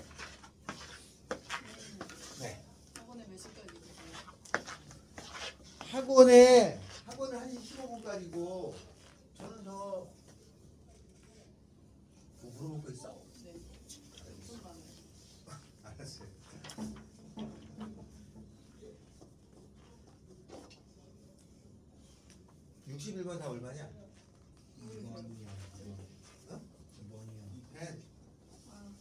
네. 학원에 몇 시까지 계세요? 학원은 1시 15분까지고 저는 뭐 물어볼 거 있어? 네. 좀 많아요. 알았어요. (61번) 다 얼마냐? 2번이요. 어? 2번이요. 2펜 아,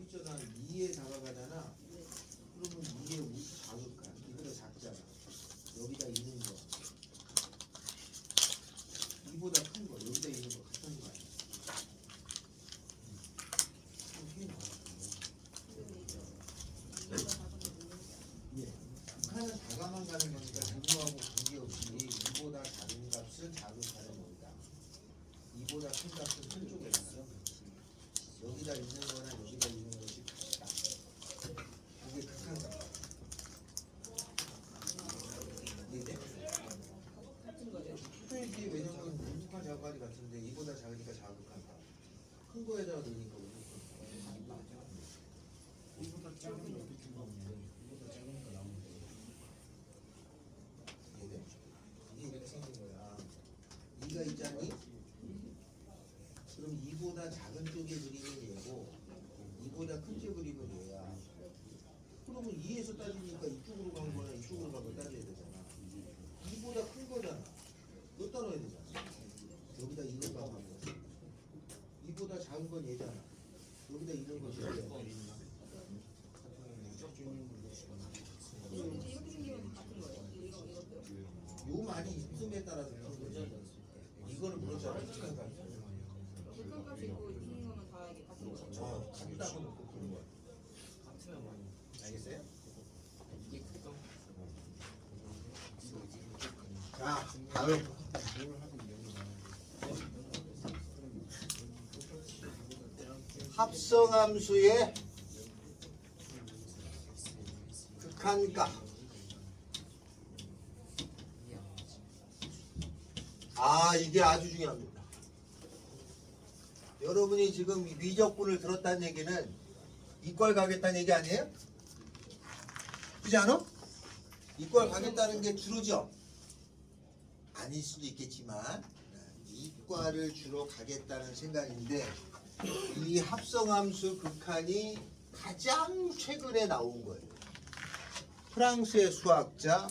있잖아. 2에 다가가잖아. 네. 그러면 2의 우수 작을까? 이거보다 작잖아. 여기다 있는 거 2보다 큰 거 여기다 있는 거 같은 거 아니야? 이게 나왔어. 이거 작은 거 모르는 게 아니에요. 예. 극한은 다가만 가는 거니까 분모하고 관계없이 이보다 작은 값은 작은 칸에 놓는다. 이보다 큰 값은 큰 쪽에 있어. 여기다 있는 거나 여기다 있는 것이 같다. 이게 극한 값. 이게 같은 거죠? 이게 왜냐면 우극한 자극까지 같은데 이보다 작으니까 자극한 값. 큰 거에다가 넣으니까 우극한 이보다 작은 게 어떻게 나오냐? 이보다 작으니까 나오는데. 이게 이렇게 생긴 거야. 2가 있잖니? 그럼 2보다 작은 쪽의 그림은 얘고 2보다 큰 쪽의 그림은 얘야. 그러면 2에서 따지니까 이쪽으로 간 거나 이쪽으로 간 거 따져야 되잖아. 2보다 큰 거잖아. 너 따라야 되잖아. 여기다 이런 거 하고 2보다 작은 건 얘잖아. 여기다 이런 거 줘야 돼. 이렇게 생기면 같은 거예요? 이것도요? 요 많이 있음에 따라서 그런 거지. 이거를 물었잖아. 극한 값. 극한 값이 있고 생긴 거는 다 이게 같은 거예요? 같다고 놓고 그런 거야. 같으면 많이. 알겠어요? 이게 극강. 자, 다음. 뭘 하든 여기 나오는데. 합성함수의 극한값. 아, 이게 아주 중요합니다. 여러분이 지금 위적분을 들었다는 얘기는 이과 가겠다는 얘기 아니에요? 그렇지 않아? 이과 가겠다는 게 주로죠? 아닐 수도 있겠지만 이과를 주로 가겠다는 생각인데 이 합성함수 극한이 가장 최근에 나온 거예요. 프랑스의 수학자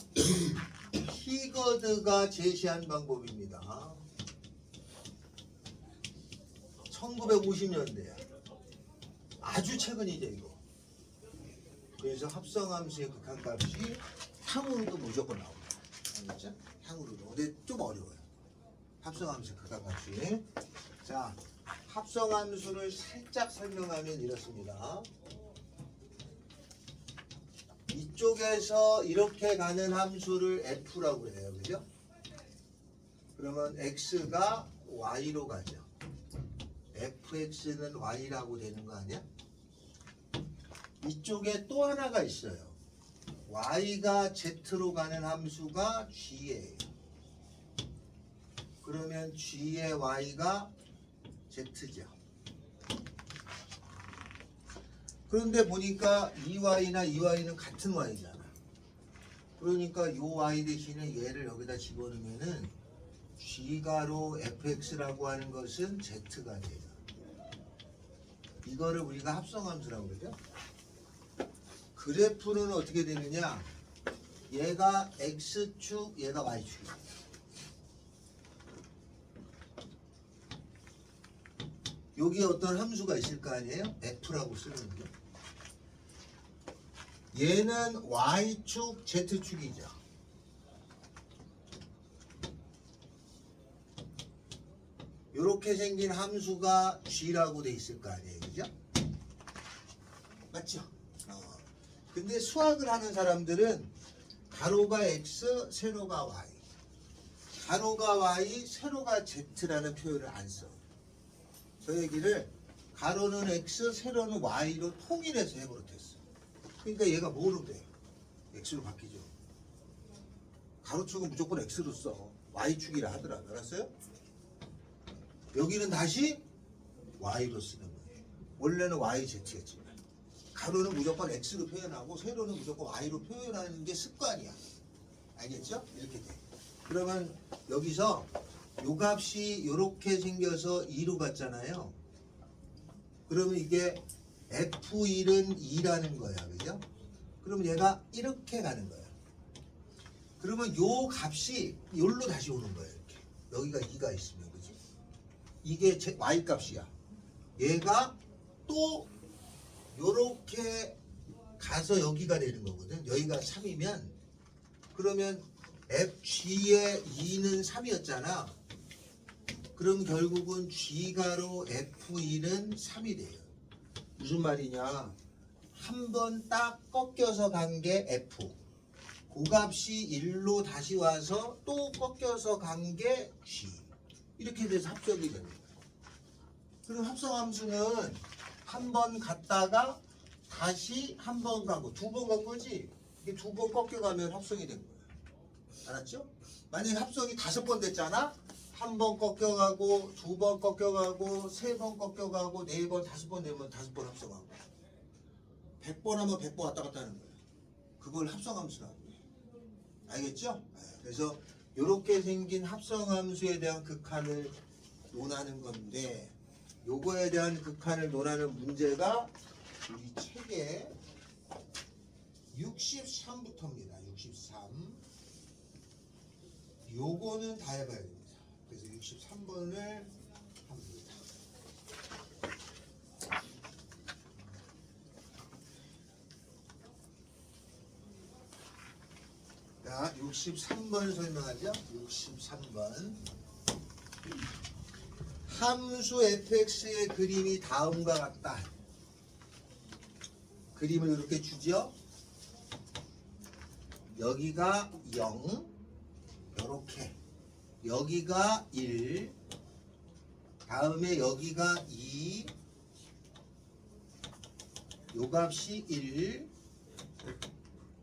히거드가 제시한 방법입니다. 1950년대야. 아주 최근이죠 이거. 그래서 합성함수의 극한값이 향으로도 무조건 나옵니다. 알겠죠? 향으로도. 근데 좀 어려워요. 합성함수 극한값이. 자, 합성함수를 살짝 설명하면 이렇습니다. 이쪽에서 이렇게 가는 함수를 f라고 해요. 그죠? 그러면 x가 y로 가죠. fx는 y라고 되는 거 아니야? 이쪽에 또 하나가 있어요. y가 z로 가는 함수가 g예요. 그러면 g의 y가 z죠. 그런데 보니까 이 y나 이 y는 같은 y잖아. 그러니까 요 y 대신에 얘를 여기다 집어넣으면은 g가로 fx라고 하는 것은 z가 돼요. 이거를 우리가 합성함수라고 그러죠. 그래프는 어떻게 되느냐? 얘가 x축, 얘가 y축이야. 여기에 어떤 함수가 있을 거 아니에요? f라고 쓰는 거. 얘는 y축, z축이죠. 이렇게 생긴 함수가 g라고 돼 있을 거 아니에요, 그죠? 맞죠? 근데 수학을 하는 사람들은 가로가 x, 세로가 y, 가로가 y, 세로가 z라는 표현을 안 써. 저 얘기를 가로는 x, 세로는 y로 통일해서 해버렸댔어. 그러니까 얘가 뭐로 돼? x로 바뀌죠. 가로축은 무조건 x로 써. y축이라 하더라도. 알았어요? 여기는 다시 y로 쓰는 거예요. 원래는 yz였지만 가로는 무조건 x로 표현하고 세로는 무조건 y로 표현하는 게 습관이야. 알겠죠? 이렇게 돼. 그러면 여기서 요 값이 이렇게 생겨서 2로 갔잖아요. 그러면 이게 f1은 2라는 거야. 그죠? 그럼 얘가 이렇게 가는 거야. 그러면 요 값이 여기로 다시 오는 거예요. 이렇게. 여기가 2가 있으면. 그지? 이게 제 y 값이야. 얘가 또 요렇게 가서 여기가 되는 거거든. 여기가 3이면 그러면 fg의 2는 3이었잖아. 그럼 결국은 g가로 f2는 3이 돼요. 무슨 말이냐? 한 번 딱 꺾여서 간 게 f. 그 값이 1로 다시 와서 또 꺾여서 간 게 g. 이렇게 돼서 합성이 되는 거예요. 그럼 합성함수는 한 번 갔다가 다시 한 번 가고 두 번 간 거지. 이게 두 번 꺾여가면 합성이 된 거예요. 알았죠? 만약에 합성이 5번 됐잖아. 한 번 꺾여가고 두 번 꺾여가고 세 번 꺾여가고 4번 5번 되면 5번 합성하고 100번 하면 100번 왔다 갔다 하는 거예요. 그걸 합성함수라고 해요. 알겠죠? 그래서 이렇게 생긴 합성함수에 대한 극한을 논하는 건데 요거에 대한 극한을 논하는 문제가 우리 책에 63부터입니다. 63. 요거는 다 해봐야 됩니다. 그래서 63번을 합니다. 자, 63번 설명하죠. 63번. 함수 fx의 그림이 다음과 같다. 그림을 이렇게 주죠. 여기가 0, 이렇게. 여기가 1, 다음에 여기가 2, 요 값이 1,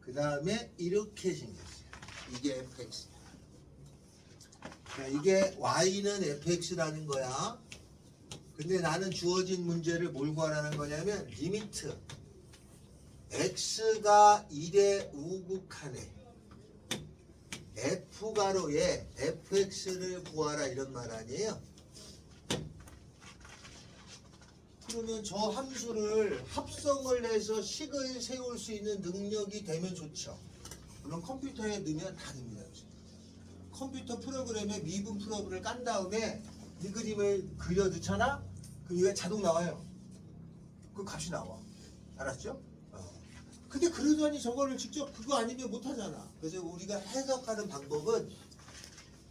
그 다음에 이렇게 생겼어요. 이게 fx. 자, 이게 y는 fx라는 거야. 근데 나는 주어진 문제를 뭘 구하라는 거냐면 리미트 x가 1의 우극한에 f가로에 fx를 구하라 이런 말 아니에요? 그러면 저 함수를 합성을 해서 식을 세울 수 있는 능력이 되면 좋죠. 물론 컴퓨터에 넣으면 다 됩니다. 컴퓨터 프로그램에 미분 프로그램을 깐 다음에 이 그림을 그려 넣잖아? 그럼 이게 자동 나와요. 그 값이 나와. 알았죠? 근데 그러더니 저거를 직접 그거 아니면 못하잖아. 그래서 우리가 해석하는 방법은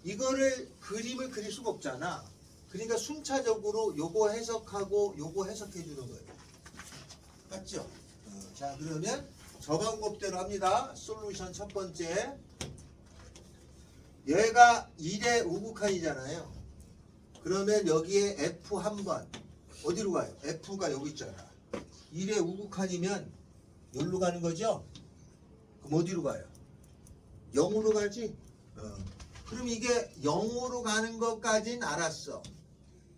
이거를 그림을 그릴 수가 없잖아. 그러니까 순차적으로 요거 해석하고 요거 해석해 주는 거예요. 맞죠? 자, 그러면 저 방법대로 합니다. 솔루션 첫 번째. 얘가 1의 우극한이잖아요. 그러면 여기에 F 한 번. 어디로 가요? F가 여기 있잖아. 1의 우극한이면 여기로 가는 거죠? 그럼 어디로 가요? 0으로 가지? 그럼 이게 0으로 가는 것까진 알았어.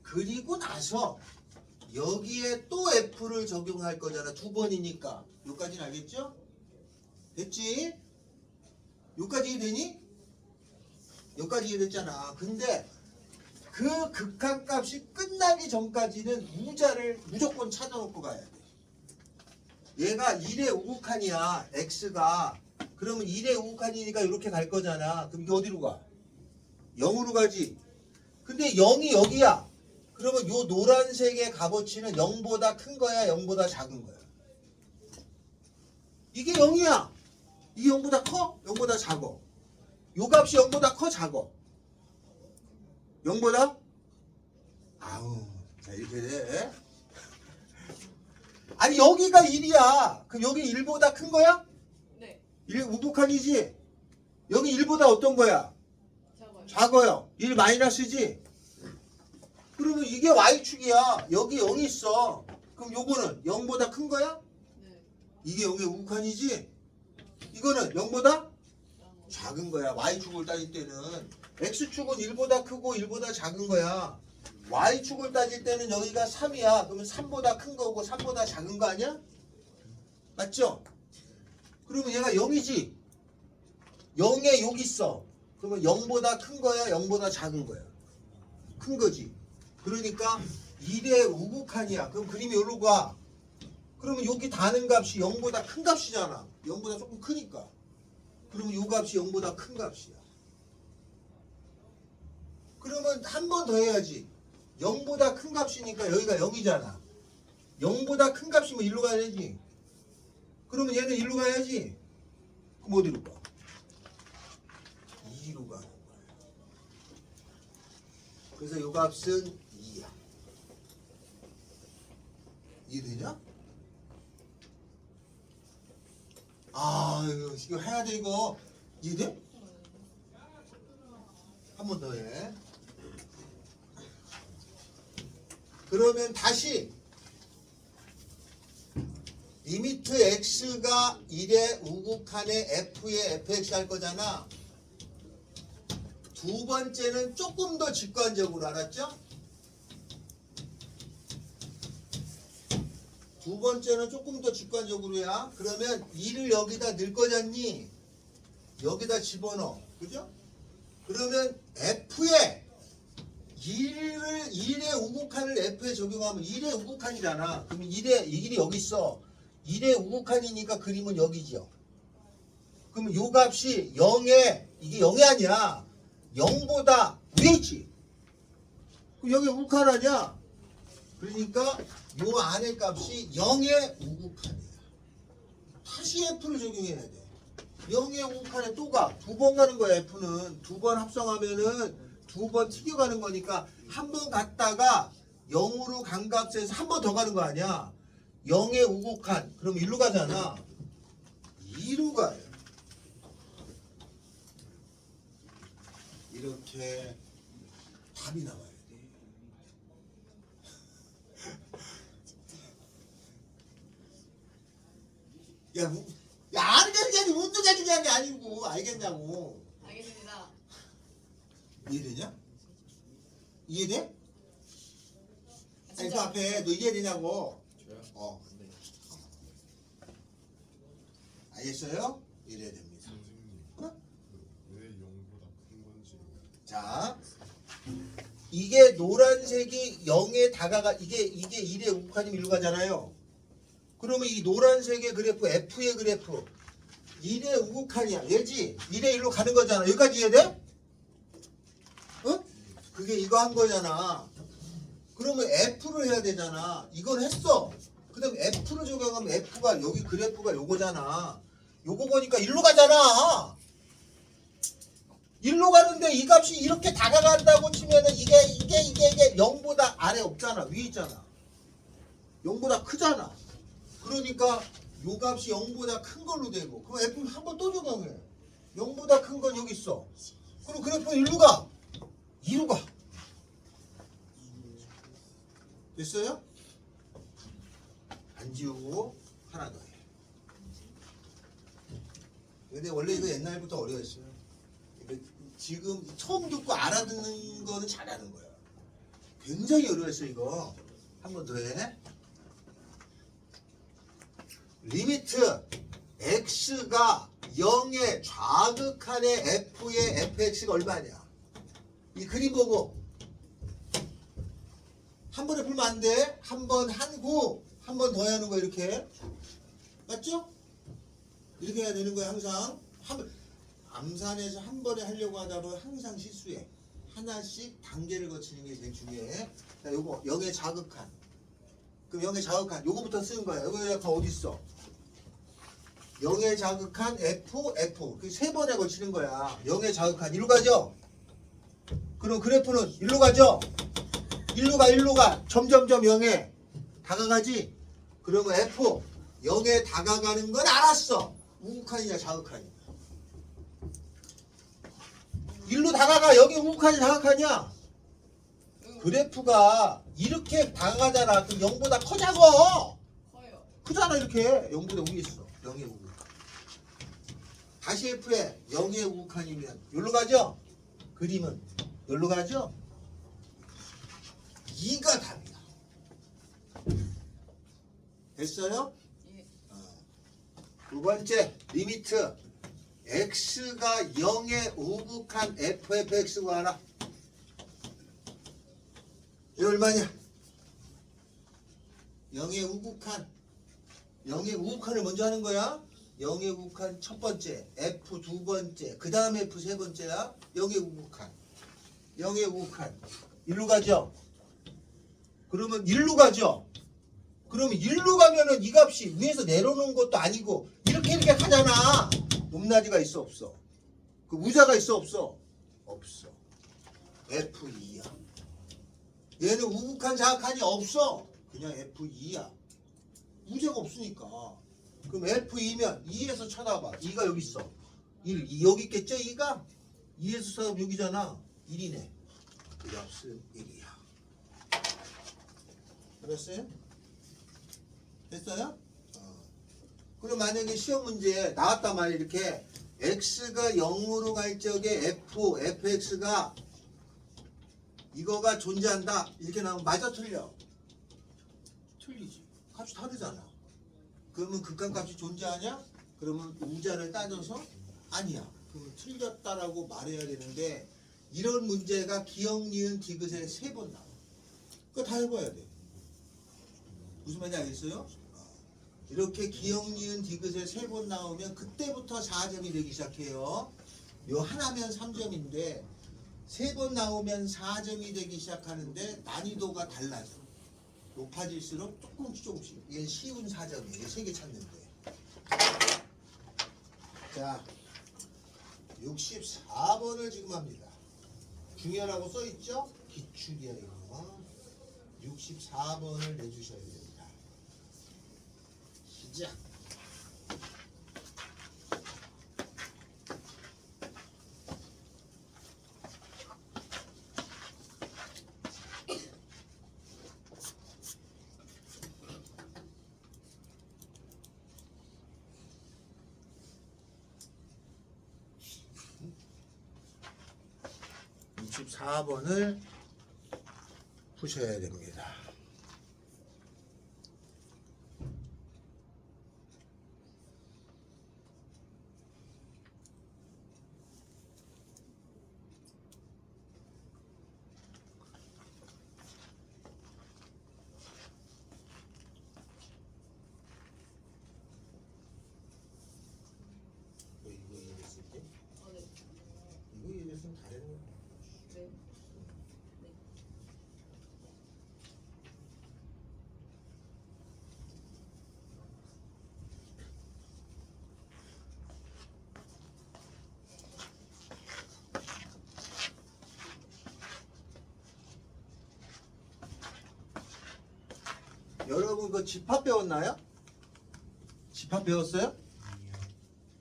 그리고 나서 여기에 또 F를 적용할 거잖아. 두 번이니까. 여기까지는 알겠죠? 됐지? 여기까지 이해되니? 여기까지 이해됐잖아. 근데 그 극한값이 끝나기 전까지는 무자를 무조건 찾아놓고 가야 돼. 얘가 1의 우극한이야. x가. 그러면 1의 우극한이니까 이렇게 갈 거잖아. 그럼 이게 어디로 가? 0으로 가지. 근데 0이 여기야. 그러면 요 노란색의 값어치는 0보다 큰 거야? 0보다 작은 거야? 이게 0이야. 이게 0보다 커? 0보다 작어? 요 값이 0보다 커? 작어? 0보다? 아우, 자, 이렇게 돼. 아니, 여기가 1이야. 그럼 여기 1보다 큰 거야? 네. 1 우극한이지? 여기 1보다 어떤 거야? 작아요. 작아요. 1 마이너스지? 그러면 이게 y축이야. 여기 0이 있어. 그럼 요거는 0보다 큰 거야? 네. 이게 0의 우극한이지? 이거는 0보다 작은 거야. y축을 따질 때는. x축은 1보다 크고 1보다 작은 거야. y축을 따질 때는 여기가 3이야. 그러면 3보다 큰 거고 3보다 작은 거 아니야? 맞죠? 그러면 얘가 0이지? 0에 여기 있어. 그러면 0보다 큰 거야? 0보다 작은 거야? 큰 거지. 그러니까 1의 우극한이야. 그럼 그림이 여기로 가. 그러면 여기 다는 값이 0보다 큰 값이잖아. 0보다 조금 크니까. 그러면 이 값이 0보다 큰 값이야. 그러면 한 번 더 해야지. 0보다 큰 값이니까 여기가 0이잖아. 0보다 큰 값이면 1로 가야 되지. 그러면 얘는 1로 가야지. 그럼 어디로 가? 2로 가는 거야. 그래서 이 값은 2야. 이해되냐? 아, 이거 해야 돼, 이거. 이해돼? 한 번 더 해. 그러면 다시 리미트 x가 1의 우극한의 f의 fx 할 거잖아. 두 번째는 조금 더 직관적으로, 알았죠? 두 번째는 조금 더 직관적으로야. 그러면 2를 여기다 넣을 거잖니? 여기다 집어넣어. 그죠? 그러면 f에 1의 우극한을 f에 적용하면 1의 우극한이잖아. 그러면 1이 여기 있어. 1의 우극한이니까 그림은 여기죠. 그러면 요 값이 0에, 이게 0이 아니야. 0보다 위에 있지. 그럼 여기 우극한 아니야? 그러니까 요 안의 값이 0의 우극한이야. 다시 f를 적용해야 돼. 0의 우극한에 또 가. 두 번 가는 거야, f는. 두 번 합성하면은 두 번 튀겨가는 거니까 한 번 갔다가 0으로 간 값에서 한 번 더 가는 거 아니야. 0의 우극한. 그럼 1로 가잖아. 2로 가요. 이렇게 답이 나와야 돼. 야, 알겠냐니 운동해 주냐는 게 아니고, 알겠냐고. 알겠습니다. 이해되냐? 이해돼? 아니 그 앞에 너 이해야 되냐고. 저요? 네. 알겠어요? 이래야 됩니다. 선생님, 어? 왜 0보다 큰 건지. 자, 이게 노란색이 0에 다가가 이게 1의 우극한이면 1로 가잖아요. 그러면 이 노란색의 그래프 F의 그래프 1의 우극한이야. 얘지? 1의 1로 가는 거잖아. 여기까지 이해돼? 어? 그게 이거 한 거잖아. 그러면 F를 해야 되잖아. 이건 했어. 그 다음에 F를 적용하면 F가 여기 그래프가 요거잖아. 요거 보니까 1로 가잖아. 1로 가는데 이 값이 이렇게 다가간다고 치면은 이게 0보다 아래 없잖아. 위에 있잖아. 0보다 크잖아. 그러니까 요 값이 0보다 큰 걸로 되고 그럼 F는 한 번 또 적용해. 0보다 큰 건 여기 있어. 그럼 그래프는 1로 가. 2로 가. 됐어요? 안 지우고 하나 더 해. 근데 원래 이거 옛날부터 어려웠어요. 지금 처음 듣고 알아듣는 거는 잘하는 거야. 굉장히 어려웠어 이거. 한 번 더 해. 리미트 x가 0의 좌극한의 f의 fx가 얼마냐. 이 그림 보고 한 번에 풀면 안 돼. 한 번 한후 한 번 더 해야 하는 거야 이렇게. 맞죠? 이렇게 해야 되는 거야 항상. 암산에서 한 번에 하려고 하다 보면 항상 실수해. 하나씩 단계를 거치는 게 제일 중요해. 자, 요거 0의 좌극한. 그럼 0의 좌극한 요거부터 쓰는 거야. 여기 약간 어디 있어? 0의 좌극한 F. 그 세 번에 걸치는 거야. 0의 좌극한 1로 가죠? 그럼 그래프는 1로 가죠? 1로 가. 점점점 0에 다가가지? 그러면 F 0에 다가가는 건 알았어. 우극한이냐 좌극한이냐. 1로 다가가. 여기 우극한이 좌극한이야. 그래프가 이렇게 다가가잖아. 그럼 0보다 커자고. 커요. 크잖아 이렇게. 0보다 위에 있어. 0의 우극. 다시 F에 0의 우극한이면 여기로 가죠? 그림은 여기로 가죠? 2가 답이야. 됐어요? 예. 두 번째 리미트 x가 0의 우극한 fx가 하나. 이 얼마냐? 0의 우극한. 0의 우극한을 먼저 하는 거야. 0의 우극한 첫 번째, f 두 번째, 그 다음에 f 세 번째야. 0의 우극한. 0의 우극한. 1로 가죠? 그러면 1로 가죠? 그러면 1로 가면은 이 값이 위에서 내려오는 것도 아니고 이렇게 가잖아. 높낮이가 있어 없어? 그 우자가 있어 없어? 없어. F2야. 얘는 우극한 좌극한이 없어. 그냥 F2야. 우자가 없으니까. 그럼 F2면 2에서 쳐다봐. 2가 여기 있어. 1, 여기 있겠죠? 2가? 2에서 쳐다보면 여기잖아. 1이네. 그 값은 1이야. 알았어요? 됐어요? 그럼 만약에 시험 문제에 나왔단 말이야. 이렇게 x가 0으로 갈 적에 fx가 이거가 존재한다 이렇게 나오면 맞아 틀려? 틀리지. 값이 다르잖아. 그러면 극한값이 존재하냐? 그러면 우자를 따져서 아니야. 그러면 틀렸다라고 말해야 되는데 이런 문제가 기억, 니은, 디귿에 3번 나와. 그거 다 해봐야 돼. 무슨 말인지 알겠어요? 이렇게 기억, 니은, 디귿에 3번 나오면 그때부터 4점이 되기 시작해요. 요 하나면 3점인데 3번 나오면 4점이 되기 시작하는데 난이도가 달라져. 높아질수록 조금씩. 얘는 쉬운 4점이에요. 3개 찾는데. 자, 64번을 지금 합니다. 중요하라고 써있죠? 기출이야 이거. 64번을 내주셔야 됩니다. 시작. (64번을) 푸셔야 됩니다. 여러분 그 집합 배웠나요? 집합 배웠어요?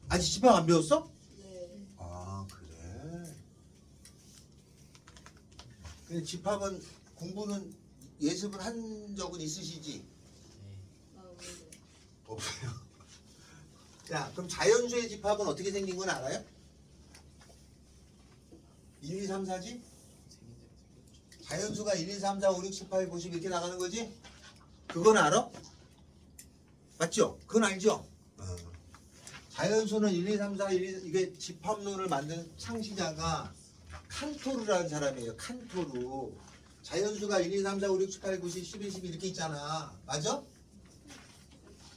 아직 집합 안 배웠어? 네. 아 그래. 근데 집합은 공부는 예습을 한 적은 있으시지? 아, 네. 없어요. 자 그럼 자연수의 집합은 어떻게 생긴 건 알아요? 1, 2, 3, 4지? 자연수가 1, 2, 3, 4, 5, 6, 7, 8, 9, 10 이렇게 나가는 거지? 그건 알아? 맞죠? 그건 알죠? 자연수는 1, 2, 3, 4, 1, 2, 이게 집합론을 만든 창시자가 칸토르라는 사람이에요. 칸토르. 자연수가 1, 2, 3, 4, 5, 6, 7, 8, 9, 10, 11, 12 이렇게 있잖아. 맞아?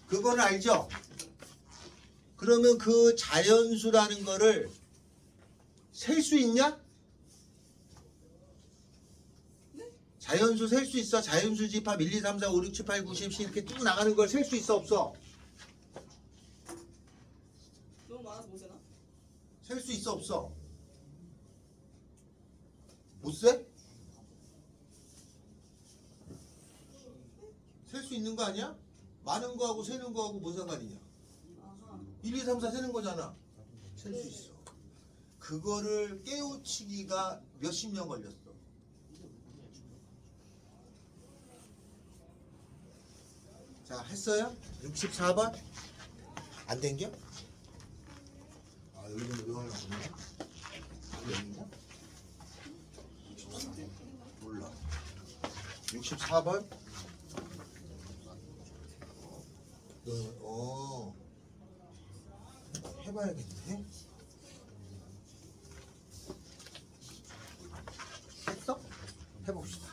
그거는 알죠? 그러면 그 자연수라는 거를 셀 수 있냐? 자연수 셀 수 있어? 자연수 집합 1, 2, 3, 4, 5, 6, 7, 8, 9, 10, 11 이렇게 쭉 나가는 걸 셀 수 있어 없어? 너무 많아서 못 세나? 셀 수 있어 없어? 못 세? 셀 수 있는 거 아니야? 많은 거하고 세는 거하고 뭔 상관이냐? 아하. 1, 2, 3, 4 세는 거잖아. 셀 수 있어. 그거를 깨우치기가 몇십 년 걸렸어. 자, 했어요? 64번? 안 된겨? 아, 여기는 왜 하려고 그러냐? 여기인가? 몰라. 64번? 해봐야겠네. 했어? 해봅시다.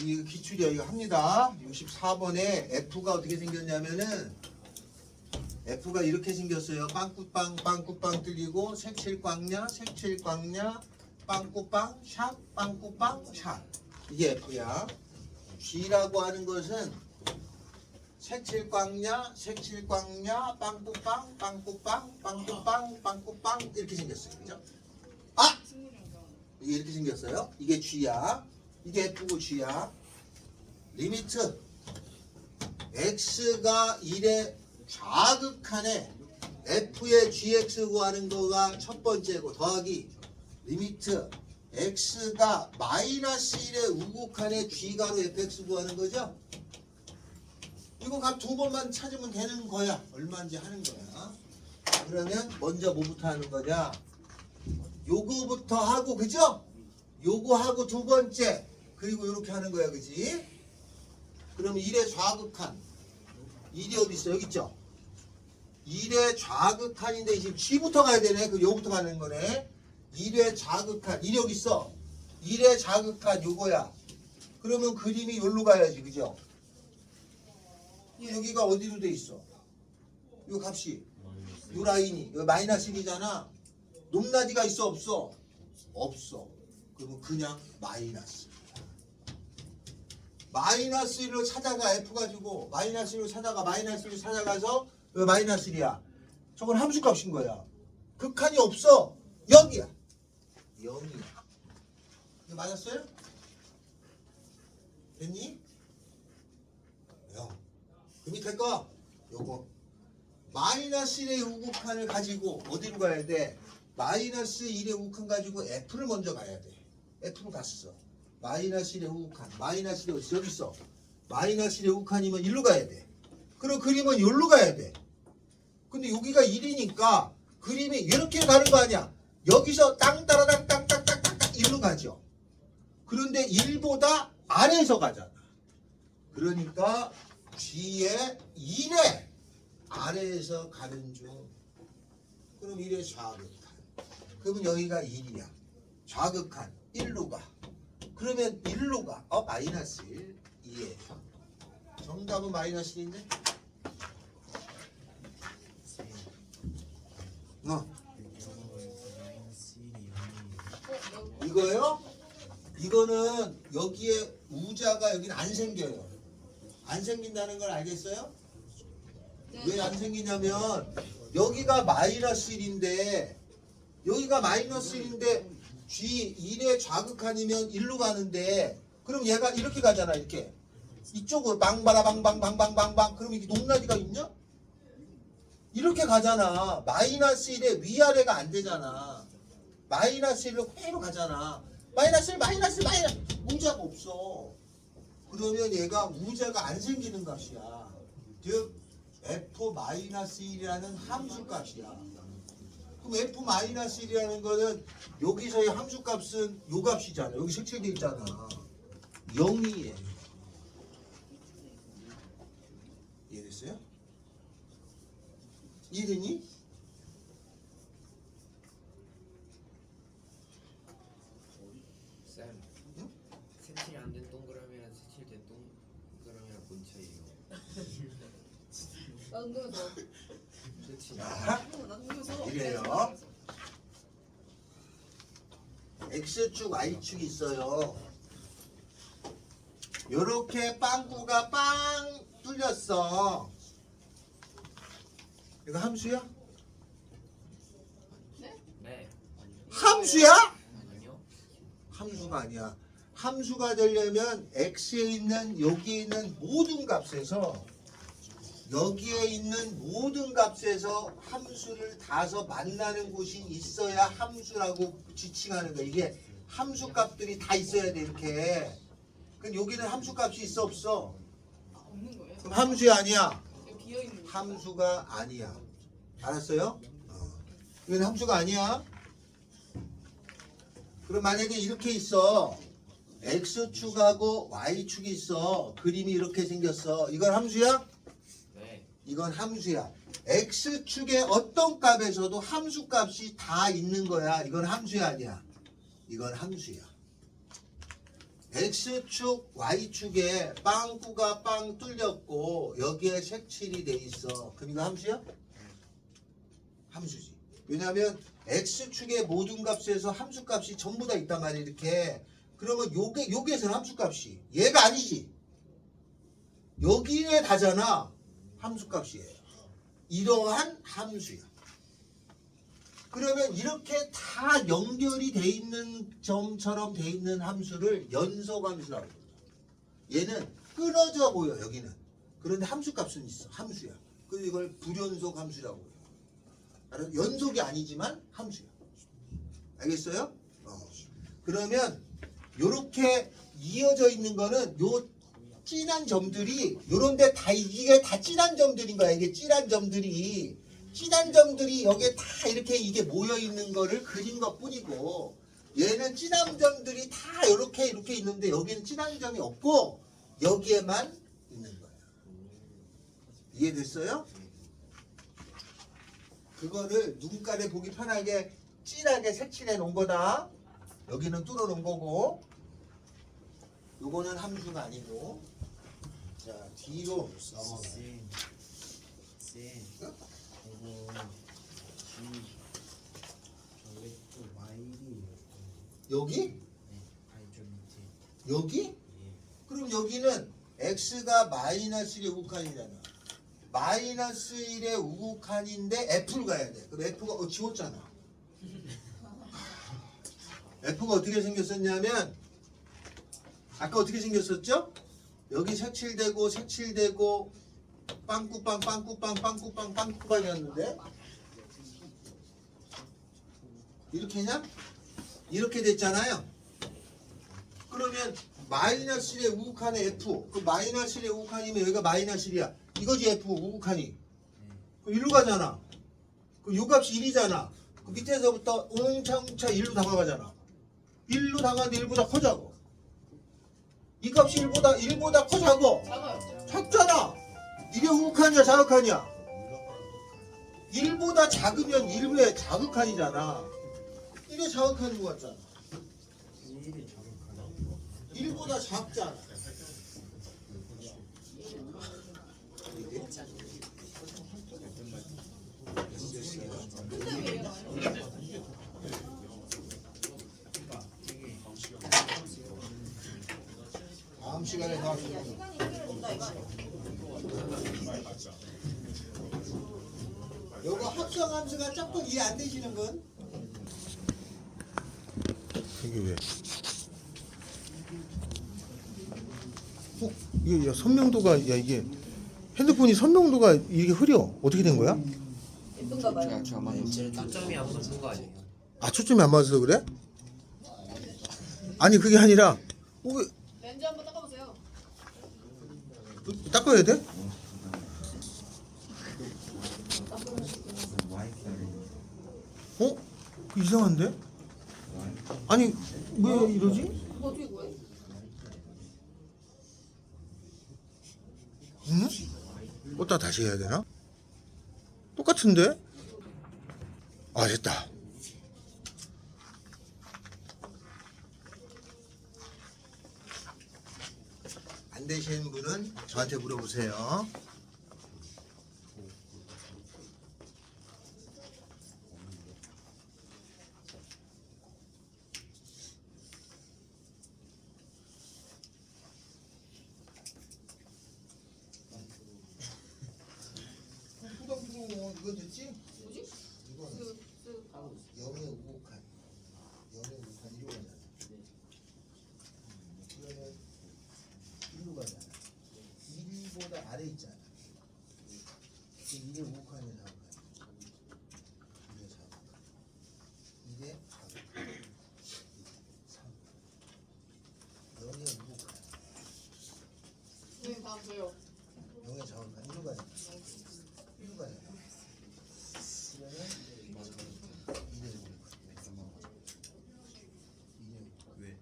이 기출이야. 이거 합니다. 64번에 F가 어떻게 생겼냐면은 F가 이렇게 생겼어요. 빵꾸빵 빵꾸빵 뚫리고 색칠광냐 색칠광냐 빵꾸빵 샵 빵꾸빵 샵. 이게 F야. G라고 하는 것은 색칠광냐 색칠광냐 빵꾸빵 빵꾸빵 빵꾸빵 빵꾸빵 이렇게 생겼어요. 그죠? 아! 이게 이렇게 생겼어요. 이게 G야. 이게 F고 G야. 리미트 X가 1의 좌극한에 F의 GX 구하는 거가 첫 번째고 더하기 리미트 X가 마이너스 1의 우극한에 G가로 FX 구하는 거죠. 이거 값 두 번만 찾으면 되는 거야. 얼마인지 하는 거야. 그러면 먼저 뭐부터 하는 거냐? 요거부터 하고 그죠? 요거 하고 두 번째 그리고 이렇게 하는 거야. 그지? 그럼 1의 좌극한 1이 어디 있어? 여기 있죠? 1의 좌극한인데 지금 G부터 가야 되네. 그 요부터 가는 거네. 1의 좌극한 1이 여기 있어. 1의 좌극한 요거야. 그러면 그림이 여기로 가야지. 그죠? 여기가 어디로 돼 있어? 요 값이 요 라인이 여기 마이너스 1이잖아. 높낮이가 있어 없어? 없어. 그러면 그냥 마이너스. 마이너스 1로 찾아가 F 가지고 마이너스 1로 찾아가 마이너스 1로 찾아가서 왜 마이너스 1이야? 저건 함수값인 거야. 극한이 없어. 0이야. 0이야. 이거 맞았어요? 됐니? 0. 그 밑에 거 요거 마이너스 1의 우극한을 가지고 어디로 가야 돼? 마이너스 1의 우극한 가지고 F를 먼저 가야 돼. F로 갔어. 마이너스 1의 우극한 마이너스 1이 어디 있어? 마이너스 1의 우극한이면 1로 가야 돼. 그럼 그림은 여기로 가야 돼. 근데 여기가 1이니까 그림이 이렇게 가는 거 아니야. 여기서 땅따라당 땅땅땅땅땅 1로 가죠. 그런데 1보다 아래에서 가잖아. 그러니까 G의 1의 아래에서 가는 중. 그럼 1의 좌극한. 그러면 여기가 1이야. 좌극한 1로 가. 그러면 1로 가. 마이너스 1. 2예요. 정답은 마이너스 1인데? 이거요? 이거는 여기에 우자가 여기는 안 생겨요. 안 생긴다는 걸 알겠어요? 왜 안 생기냐면 여기가 마이너스 1인데 여기가 마이너스 1인데 G 1의 좌극한이면 1로 가는데 그럼 얘가 이렇게 가잖아. 이렇게 이쪽으로 방바라방방방방방방 그러면 이게 높낮이가 있냐? 이렇게 가잖아. 마이너스 1에 위아래가 안 되잖아. 마이너스 1로 그대로 가잖아. 마이너스 1 마이너스 문자가 없어. 그러면 얘가 우자가 안 생기는 값이야. 즉 f-1이라는 함수 값이야. 그럼 f-1이라는 거는 여기서의 함수 값은 요 값이잖아. 여기 색칠돼 있잖아. 0이에요. 이해됐어요? 이해되니? 쌤, 응? 색칠이 안 된 동그라미랑 색칠된 동그라미랑 뭔 차이예요? 나도 궁금해서. 그렇지. 자, 나도 궁금해서. 이래요. X축, Y축이 있어요. 요렇게 빵꾸가 빵 뚫렸어. 이거 함수야? 네. 함수야? 아니요. 함수가 아니야. 함수가 되려면 X에 있는 여기에 있는 모든 값에서 여기에 있는 모든 값에서 함수를 다서 만나는 곳이 있어야 함수라고 지칭하는 거야. 이게 함수 값들이 다 있어야 돼 이렇게. 그럼 여기는 함수 값이 있어 없어? 없는 거예요? 그럼 함수야 아니야? 여기 비어 있는 거. 함수가 아니야. 알았어요? 이건 함수가 아니야. 그럼 만약에 이렇게 있어. X축하고 Y축이 있어. 그림이 이렇게 생겼어. 이건 함수야? 네. 이건 함수야. X축의 어떤 값에서도 함수 값이 다 있는 거야. 이건 함수야 아니야? 이건 함수야. X축, Y축에 빵꾸가 빵 뚫렸고 여기에 색칠이 돼 있어. 그럼 이거 함수야? 함수지. 왜냐하면 X축의 모든 값에서 함수 값이 전부 다 있단 말이야 이렇게. 그러면 여기에서는 함수 값이 얘가 아니지. 여기에 다잖아. 함수 값이에요. 이러한 함수야. 그러면 이렇게 다 연결이 돼 있는 점처럼 돼 있는 함수를 연속함수라고 불러. 얘는 끊어져 보여 여기는. 그런데 함수 값은 있어. 함수야. 그래서 이걸 불연속 함수라고 해요. 연속이 아니지만 함수야. 알겠어요? 그러면 요렇게 이어져 있는 거는 요 진한 점들이 요런데 다 이게 다 진한 점들인 거야. 이게 진한 점들이 여기에 다 이렇게 이게 모여 있는 거를 그린 것 뿐이고 얘는 진한 점들이 다 이렇게 있는데 여기는 진한 점이 없고 여기에만 있는 거야. 이해됐어요? 그거를 눈깔에 보기 편하게 진하게 색칠해 놓은 거다. 여기는 뚫어 놓은 거고 요거는 함수가 아니고. 자 뒤로 넘어가. 쌤, 이거 저게 또 마일이에요. 여기? 네, 아니 저 밑에. 여기? 예. 그럼 여기는 x가 마이너스 1의 우극한이잖아. 마이너스 1의 우극한인데 f를 가야 돼. 그럼 f가 지웠잖아. f가 어떻게 생겼었냐면 아까 어떻게 생겼었죠? 여기 색칠되고 빵꾸빵이었는데 이렇게 했냐? 이렇게 됐잖아요. 그러면 마이너스 1의 우극한의 f. 그 마이너스 1의 우극한이면 여기가 마이너스 1이야. 이거지 f 우극한이. 그럼 1로 가잖아. 그럼 요 값이 1이잖아. 그 밑에서부터 웅창차 1로 다가가잖아. 1로 다가는데 1보다 커자고. 이 값이 1보다 커자고. 작아요. 작잖아. 이게 우극한이야 자극한이야? 1보다 작으면 1의 자극한이잖아. 이게 자극한인 것 같잖아. 1이 자극하나? 1보다 작잖아. 근데 왜 얘가 아니야? 그러니까 이게 다음 시간에 더 하시면 시간이 필요없다 이거 아니야? 요거 합성함수가 조금 이해 안 되시는 분? 이게 왜? 훅 이게 야, 선명도가 야 이게 핸드폰이 선명도가 이게 흐려. 어떻게 된 거야? 예쁜가 봐요. 제가 렌즈를 초점이 안 맞는 거 아니에요? 아 초점이 안 맞아서 그래? 아니 그게 아니라 왜 렌즈 한번 닦아보세요. 닦아야 돼? 어? 이상한데? 아니 왜 이러지? 그거 어떻게 구해? 응? 껐다 다시 해야 되나? 똑같은데? 아 됐다. 안 되시는 분은 저한테 물어보세요. 이건 됐지? 뭐지? 이거는 영의 우곡한 영의 우곡한 이로 가잖아. 그러면 이로 가잖아. 1보다 아래 있잖아. 1의 우곡한을 잡아가. 1의 잡아가. 1의 잡아가. 3. 영의 우곡한. 선생님 다음 저요. 영의 잡아가. 이로 가잖아. 이로 가잖아. 그러면 2의 우곡한. 왜?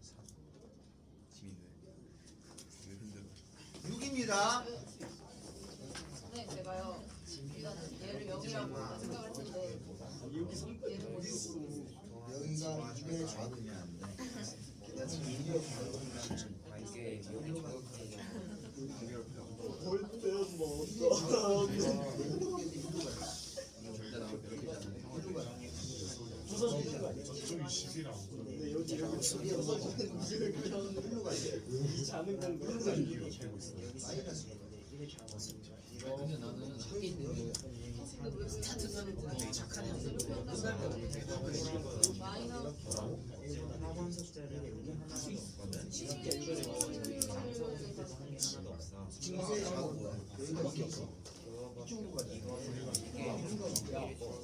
지민 왜 흔들어? 6입니다. 선생님 제가요. 일단은 얘를 0이라고 생각할 텐데 얘를 뭐지? 여기가 2의 좌우면 그다음에 2의 좌우면 이게 여기 저쪽이 10이라고. 근데 나는 하긴 스타트 가는 거 되게 착한 애들 마이너스 중세 좌우가 여기가 있겠어. 이쪽으로 가자.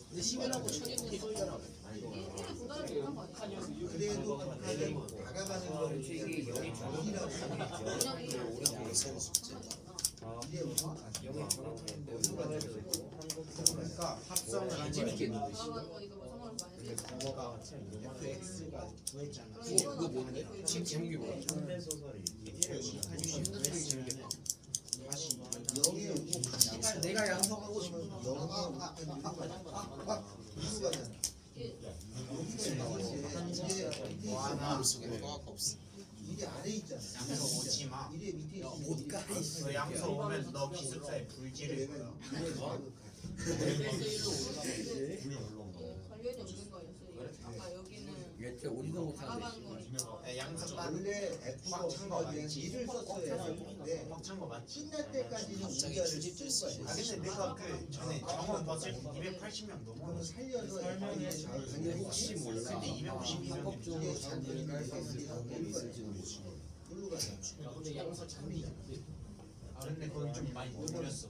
근데 시민하고 천인분이 쏠잖아. 얘를 구단을 못한 거 아니야? 그래도 다가가는 거 이게 영이 정이라고 이게 영이 정확한데 그러니까 합성을 한 재밌게 했는데 다가가는 거니까 뭐 상관을 많이 했지. 거가 FX가 구했잖아. 그거 뭔데? 지금 제목이 뭐야? 현대 소설이 재밌겠다. 다시 영의 우곡한 내가 양성하고 싶은 영의 우곡한 이루가 가잖아. 이게 아래 있잖아. 양성 오지 마. 이게 밑에 있어. 너 양성 오면 너 기숙사에 불지를 거야. 관련이 없는 거였어요. 아까 여기는 얘 어디서 못하는데 다가가는 거니까. 양성 원래 F가 없어야 일을 썼어야 되는데 꽉찬거 맞지? 끝날 때까지는 문자를 쓴 거야. 아 근데 내가 그 전에 정원 봤을 때 280명 그거는 넘어. 살려서 설명해 설명해 혹시 몰라 근데 252명 이게 잔디가 일로 가잖아. 근데 양성 잔디. 아 근데 거기 좀 많이 늘렸어.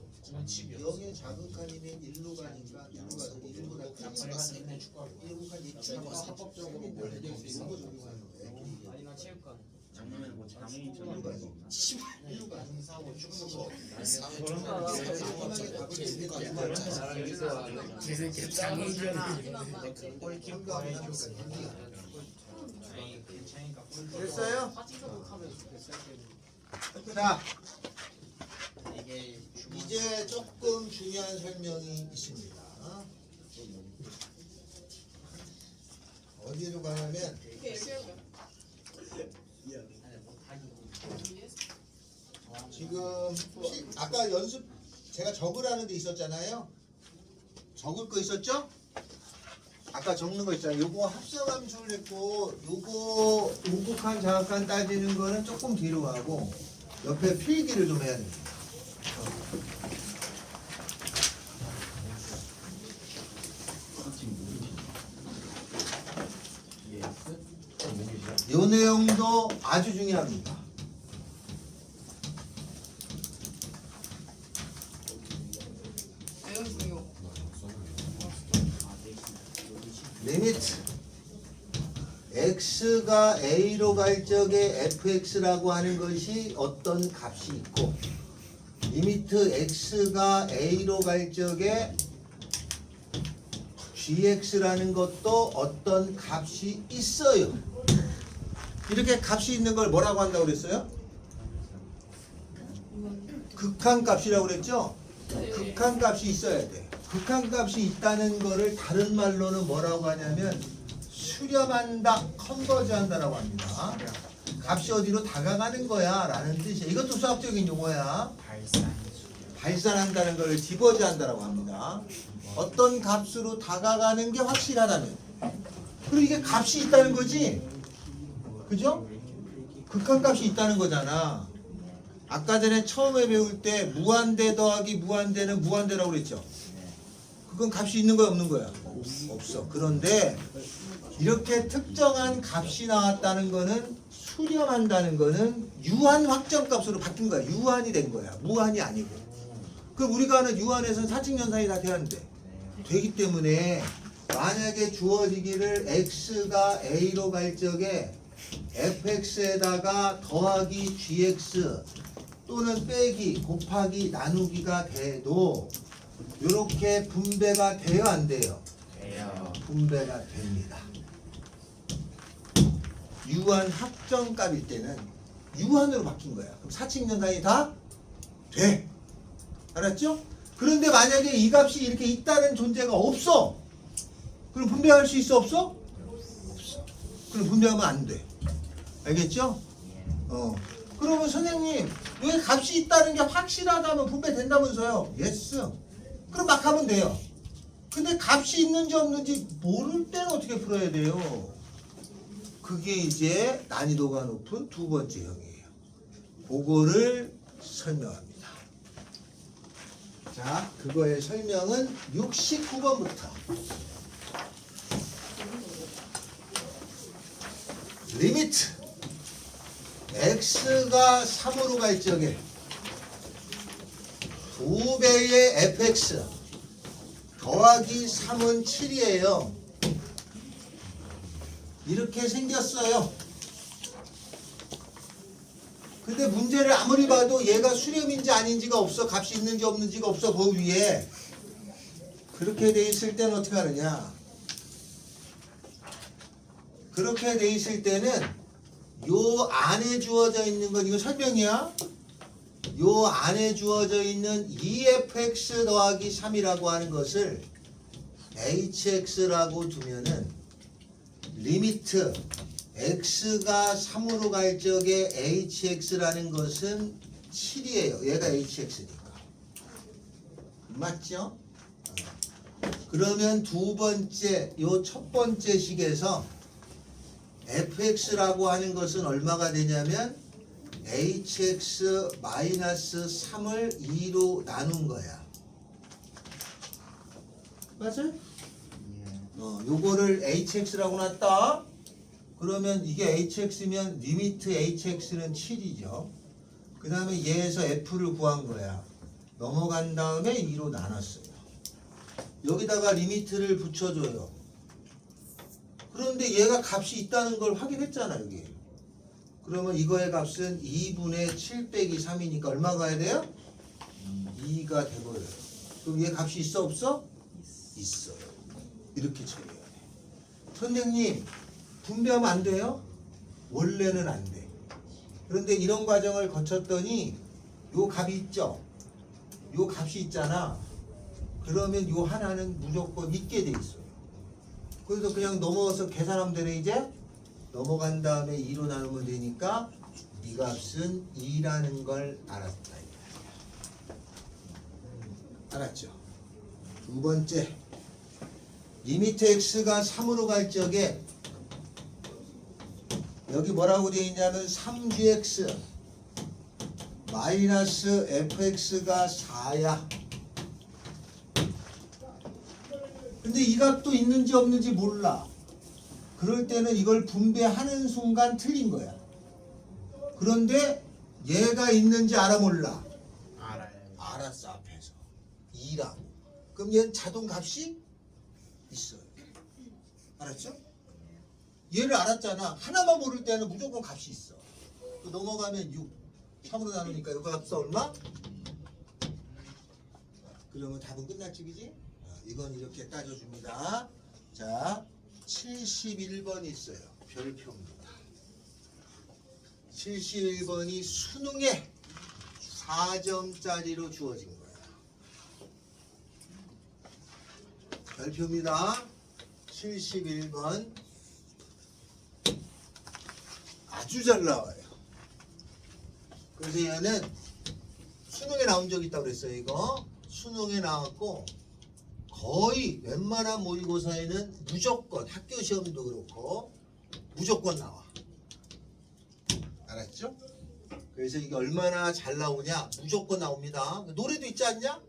영의 자극한이면 일로 가니까 일로 가서 일보다 약간 있네 축구하고. 일국한 입장과 사법적으로 뭘 해야 되는 거 적용하는 거야. 아니 나 체육관. 장난은 뭐 장애인 일로 가지. 일로 가. 사고 축구. 개새끼 장애인이잖아. 골키퍼 해줬어. 아니 괜찮으니까 됐어요? 빠지서 못하면 좋겠어. 자, 이게 이제 조금 중요한 설명이 있습니다. 어디로 가냐면 이렇게 해볼게요. 지금 아까 연습 제가 적으라는 데 있었잖아요. 적을 거 있었죠? 아까 적는 거 있잖아요. 요거 합성함수를 했고 요거 우곡한 자각한 따지는 거는 조금 뒤로 가고 옆에 필기를 좀 해야 됩니다. 요 내용도 아주 중요합니다. x가 a로 갈 적에 fx라고 하는 것이 어떤 값이 있고 리미트 x가 a로 갈 적에 gx라는 것도 어떤 값이 있어요. 이렇게 값이 있는 걸 뭐라고 한다고 그랬어요? 극한값이라고 그랬죠? 극한값이 있어야 돼. 극한값이 있다는 거를 다른 말로는 뭐라고 하냐면 수렴한다, 컨버즈한다라고 합니다. 값이 어디로 다가가는 거야 라는 뜻이야. 이것도 수학적인 용어야. 발산한다는 걸 디버지한다라고 합니다. 어떤 값으로 다가가는 게 확실하다면. 그리고 이게 값이 있다는 거지. 그죠? 극한값이 있다는 거잖아. 아까 전에 처음에 배울 때 무한대 더하기 무한대는 무한대라고 그랬죠. 그건 값이 있는 거야 없는 거야? 없어. 그런데 이렇게 특정한 값이 나왔다는 거는 수렴한다는 거는 유한 확정값으로 바뀐 거야. 유한이 된 거야. 무한이 아니고. 그럼 우리가 아는 유한에서는 사칙연산이 다 돼야 돼. 되기 때문에 만약에 주어지기를 x가 a로 갈 적에 fx에다가 더하기 gx 또는 빼기 곱하기 나누기가 돼도 이렇게 분배가 돼요 안 돼요? 분배가 됩니다. 유한 합정값일 때는 유한으로 바뀐 거야. 그럼 사칙연산이 다 돼. 알았죠? 그런데 만약에 이 값이 이렇게 있다는 존재가 없어. 그럼 분배할 수 있어 없어? 없어. 그럼 분배하면 안 돼. 알겠죠? 그러면 선생님 여기 값이 있다는 게 확실하다면 분배된다면서요? 예스. 그럼 막 하면 돼요. 근데 값이 있는지 없는지 모를 때는 어떻게 풀어야 돼요? 그게 이제 난이도가 높은 두 번째 형이에요. 그거를 설명합니다. 자, 그거의 설명은 69번부터. 리미트 x가 3으로 갈 적에 2배의 fx 더하기 3은 7이에요. 이렇게 생겼어요. 근데 문제를 아무리 봐도 얘가 수렴인지 아닌지가 없어. 값이 있는지 없는지가 없어. 그 위에. 그렇게 돼 있을 때는 어떻게 하느냐. 그렇게 돼 있을 때는 요 안에 주어져 있는 건 이거 설명이야. 요 안에 주어져 있는 2fx 더하기 3이라고 하는 것을 hx라고 두면은 리미트 x가 3으로 갈 적에 hx라는 것은 7이에요. 얘가 hx니까. 맞죠? 그러면 두 번째, 요 첫 번째 식에서 fx라고 하는 것은 얼마가 되냐면 hx-3을 2로 나눈 거야. 맞아요? 요거를 hx라고 놨다. 그러면 이게 hx면 리미트 hx는 7이죠. 그 다음에 얘에서 f를 구한 거야. 넘어간 다음에 2로 나눴어요. 여기다가 리미트를 붙여줘요. 그런데 얘가 값이 있다는 걸 확인했잖아 여기. 그러면 이거의 값은 2분의 7 빼기 3이니까 얼마 가야 돼요? 2가 돼버려요. 그럼 얘 값이 있어 없어? 있어요. 이렇게 처리해야 돼. 선생님 분배하면 안 돼요? 원래는 안 돼. 그런데 이런 과정을 거쳤더니 요 값이 있죠? 요 값이 있잖아. 그러면 요 하나는 무조건 있게 돼 있어요. 그래서 그냥 넘어가서 계산하면 되네 이제. 넘어간 다음에 2로 나누면 되니까 이 값은 2라는 걸 알았다. 알았죠? 두 번째, 리미트 x가 3으로 갈 적에 여기 뭐라고 되어 있냐면 3gx 마이너스 fx가 4야. 근데 이 값도 있는지 없는지 몰라. 그럴 때는 이걸 분배하는 순간 틀린 거야. 그런데 얘가 있는지 알아 몰라? 알아요. 알았어. 앞에서 2라고. 그럼 얘는 자동 값이 있어요. 알았죠? 얘를 알았잖아. 하나만 모를 때는 무조건 값이 있어. 또 넘어가면 6. 3으로 나누니까 이거 값은 얼마? 그러면 답은 끝났지, 그지? 이건 이렇게 따져줍니다. 자, 71번이 있어요. 별표입니다. 71번이 수능에 4점짜리로 주어진 거야. 별표입니다. 71번. 아주 잘 나와요. 그래서 얘는 수능에 나온 적 있다고 그랬어요. 이거 수능에 나왔고 거의 웬만한 모의고사에는 무조건, 학교 시험도 그렇고 무조건 나와. 알았죠? 그래서 이게 얼마나 잘 나오냐? 무조건 나옵니다. 노래도 있지 않냐?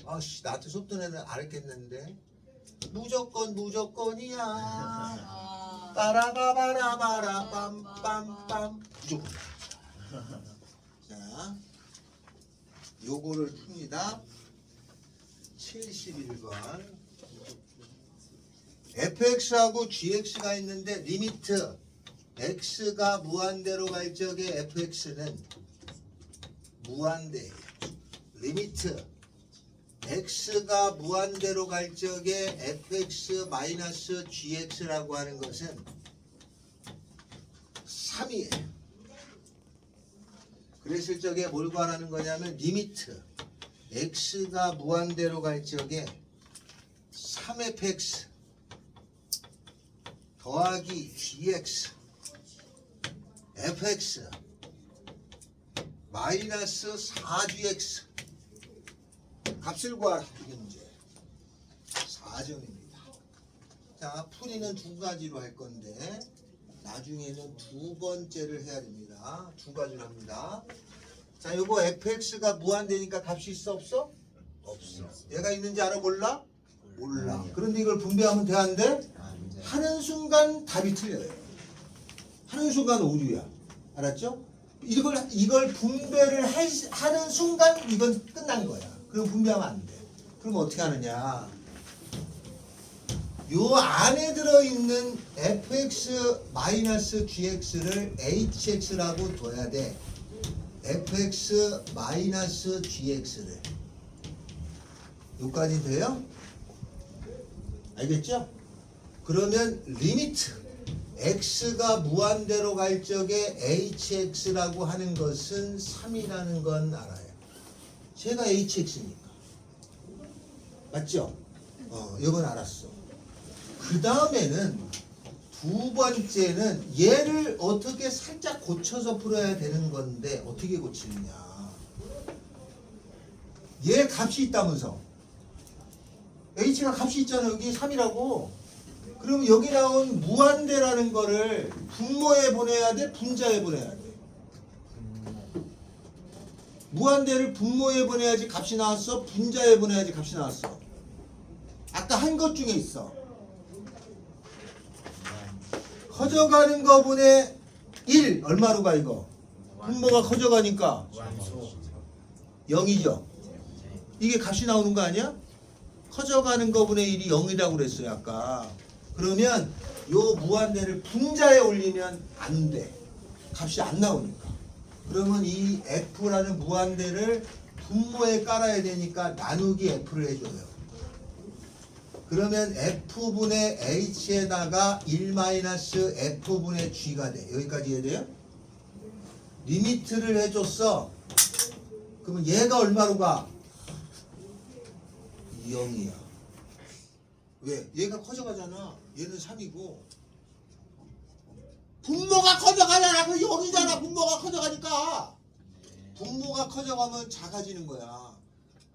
아씨, 나한테 수업 듣는 애는 알았겠는데. 무조건 무조건이야. 아. 빠라바바라바라 빰빰빰. 무조건. 자, 요거를 풉니다. 71번. fx하고 gx가 있는데 리미트 x가 무한대로 갈 적에 fx는 무한대. 리미트 x가 무한대로 갈 적에 fx 마이너스 gx라고 하는 것은 3이에요. 그랬을 적에 뭘 구하라는 거냐면 리미트 x가 무한대로 갈 적에 3fx 더하기 gx fx 마이너스 4gx 값을 구하라. 이게 문제 4점입니다. 자, 풀이는 두 가지로 할 건데 나중에는 두 번째를 해야 됩니다. 두 가지로 합니다. 자, 요거 fx가 무한대니까 값이 있어 없어? 없어. 얘가 있는지 알아 몰라? 몰라. 그런데 이걸 분배하면 돼 안 돼? 하는 순간 답이 틀려요. 하는 순간 오류야. 알았죠? 이걸 분배를 하는 순간 이건 끝난 거야. 그럼 분배하면 안 돼. 그럼 어떻게 하느냐? 요 안에 들어있는 fx-gx를 hx라고 둬야 돼. fx-gx를. 요까지 돼요? 알겠죠? 그러면 리미트 x가 무한대로 갈 적에 hx라고 하는 것은 3이라는 건 알아요. 제가 hx니까. 맞죠? 이건 알았어. 그 다음에는 두 번째는 얘를 어떻게 살짝 고쳐서 풀어야 되는 건데 어떻게 고치느냐. 얘 값이 있다면서. h가 값이 있잖아. 여기 3이라고. 그러면 여기 나온 무한대라는 거를 분모에 보내야 돼? 분자에 보내야 돼? 무한대를 분모에 보내야지 값이 나왔어? 분자에 보내야지 값이 나왔어? 아까 한 것 중에 있어. 커져가는 거분의 1 얼마로 가 이거? 분모가 커져가니까 0이죠. 이게 값이 나오는 거 아니야? 커져가는 거분의 1이 0이라고 그랬어요 아까. 그러면 요 무한대를 분자에 올리면 안 돼. 값이 안 나오니까. 그러면 이 f라는 무한대를 분모에 깔아야 되니까 나누기 f를 해줘요. 그러면 f분의 h에다가 1-f분의 g가 돼. 여기까지 이해돼요? 리미트를 해줬어. 그러면 얘가 얼마로 가? 0이야. 왜? 얘가 커져가잖아. 얘는 3이고 분모가 커져가잖아. 그 0이잖아. 분모가 커져가니까. 분모가 커져가면 작아지는 거야.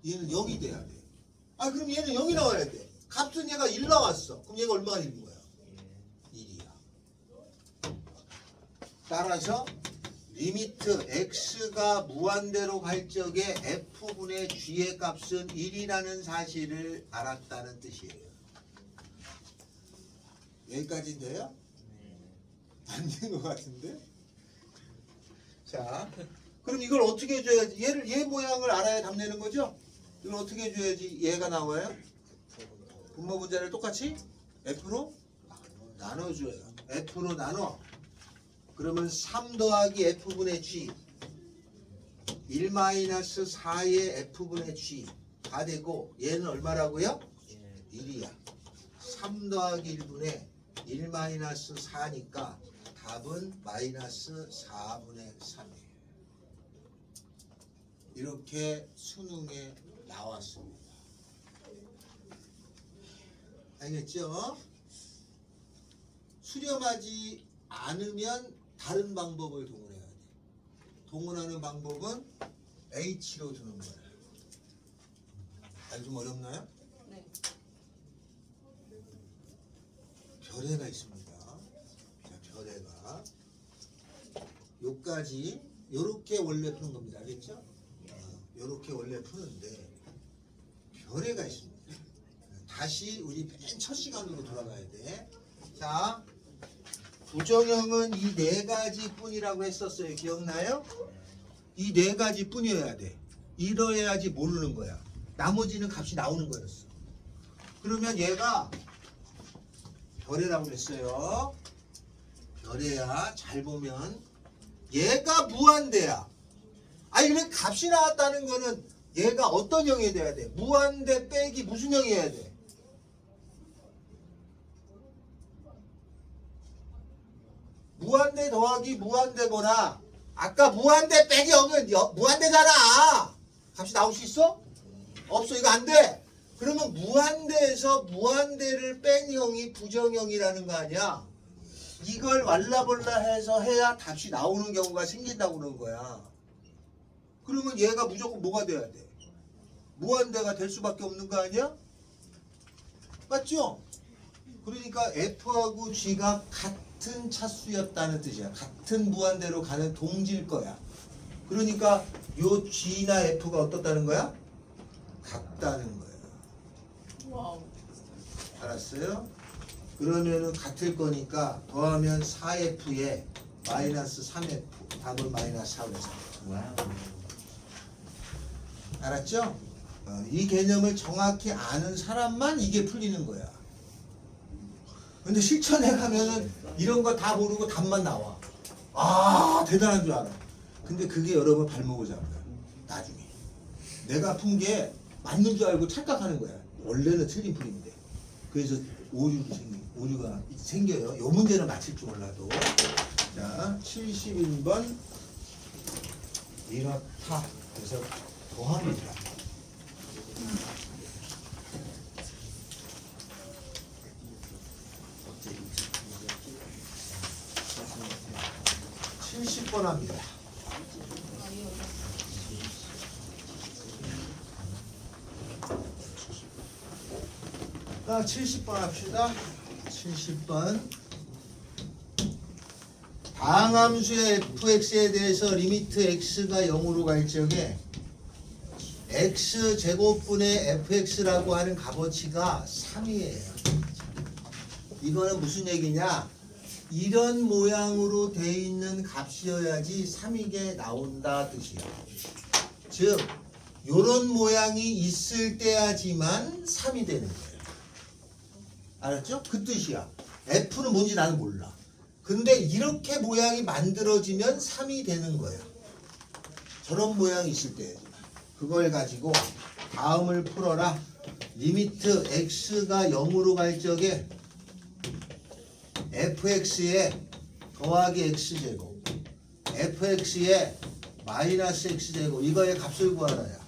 얘는 0이 돼야 돼. 아, 그럼 얘는 0이 나와야 돼. 값은 얘가 1 나왔어. 그럼 얘가 얼마가 되는 거야? 1이야. 따라서 리미트 x가 무한대로 갈 적에 f분의 g의 값은 1이라는 사실을 알았다는 뜻이에요. 여기까지인데요? 안 된 것 같은데? 자, 그럼 이걸 어떻게 해줘야지? 얘 모양을 알아야 답 내는 거죠? 이걸 어떻게 해줘야지 얘가 나와요? 분모 분자를 똑같이 F로 나눠줘요. F로 나눠. 그러면 3 더하기 F분의 G 1-4의 F분의 G가 되고 얘는 얼마라고요? 1이야. 3 더하기 1분의 1-4니까 답은 -4분의 3이에요. 이렇게 수능에 나왔습니다. 알겠죠? 수렴하지 않으면 다른 방법을 동원해야 돼. 동원하는 방법은 H로 두는 거야. 좀 어렵나요? 네. 별애가 있습니다. 자, 별애가 요까지 요렇게 원래 푸는 겁니다. 알겠죠? 요렇게 원래 푸는데 별애가 있습니다. 다시 우리 맨 첫 시간으로 돌아가야 돼. 자, 부정형은 이 네 가지 뿐이라고 했었어요. 기억나요? 이 네 가지 뿐이어야 돼. 이러야지 모르는 거야. 나머지는 값이 나오는 거였어. 그러면 얘가 별애라고 그랬어요. 별애야. 잘 보면 얘가 무한대야. 아니 근데 값이 나왔다는 거는 얘가 어떤 형이 돼야 돼? 무한대 빼기 무슨 형이어야 돼? 무한대 더하기 무한대거나 아까 무한대 빼기 0은 무한대잖아. 값이 나올 수 있어? 없어. 이거 안 돼. 그러면 무한대에서 무한대를 뺀 형이 부정형이라는 거 아니야? 이걸 왈라볼라 해서 해야 답이 나오는 경우가 생긴다고 그러는 거야. 그러면 얘가 무조건 뭐가 돼야 돼? 무한대가 될 수밖에 없는 거 아니야? 맞죠? 그러니까 F하고 G가 같은 차수였다는 뜻이야. 같은 무한대로 가는 동지일 거야. 그러니까 요 G나 F가 어떻다는 거야? 같다는 거야. 와우. 알았어요? 그러면은 같을 거니까 더하면 4F에 마이너스 3F 답은 마이너스 4에서 알았죠? 이 개념을 정확히 아는 사람만 이게 풀리는 거야. 근데 실천해 가면은 이런 거 다 모르고 답만 나와. 아 대단한 줄 알아. 근데 그게 여러분 발목을 잡아요. 나중에 내가 푼 게 맞는 줄 알고 착각하는 거야. 원래는 틀린 풀인데. 그래서 오류가 생겨요. 요 문제는 맞힐 줄 몰라도. 자, 71번 이렇다. 그래서 더합니다. 칠 70번 합니다. 자, 70번 합시다. 70번. 다항함수의 fx에 대해서 리미트 x가 0으로 갈 적에 x제곱분의 fx라고 하는 값어치가 3이에요. 이거는 무슨 얘기냐? 이런 모양으로 돼 있는 값이어야지 3이게 나온다 뜻이야. 즉 요런 모양이 있을 때야지만 3이 되는 거예요. 알았죠? 그 뜻이야. F는 뭔지 나는 몰라. 근데 이렇게 모양이 만들어지면 3이 되는 거예요. 저런 모양이 있을 때 그걸 가지고 다음을 풀어라. 리미트 x가 0으로 갈 적에 fx에 더하기 x제곱 fx에 마이너스 x제곱 이거의 값을 구하라야.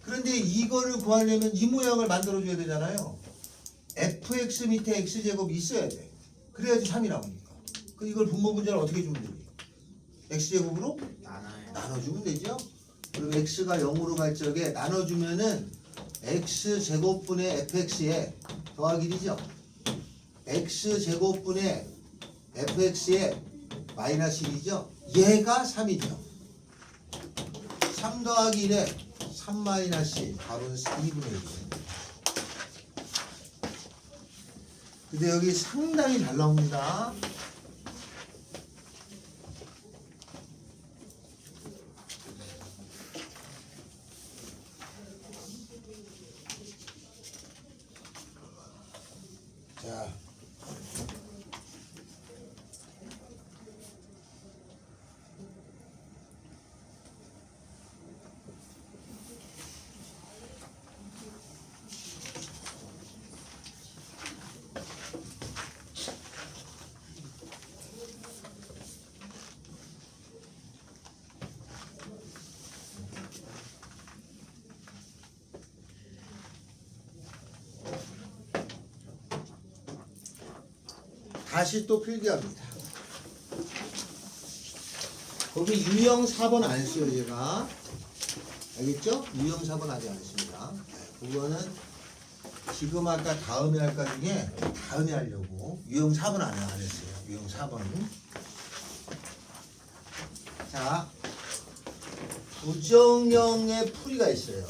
그런데 이거를 구하려면 이 모양을 만들어줘야 되잖아요. fx 밑에 x제곱이 있어야 돼. 그래야지 3이 나오니까. 그 이걸 분모 분자를 어떻게 주면 되지? x제곱으로 나눠주면 되죠. 그리고 x가 0으로 갈 적에 나눠주면은 x제곱분의 fx에 더하기 1이죠. x제곱분의 fx에 마이너스 1이죠. 얘가 3이죠. 3 더하기 1에 3 마이너스 1 답은 2분의 1. 근데 여기 상당히 잘 나옵니다. 자, 다시 또 필기합니다. 거기 유형 4번 안 했어요, 제가. 알겠죠? 유형 4번 아직 안 했습니다. 그거는 지금 아까 다음에 할까 중에 다음에 하려고 유형 4번 안 했어요. 유형 4번. 자, 부정형의 풀이가 있어요.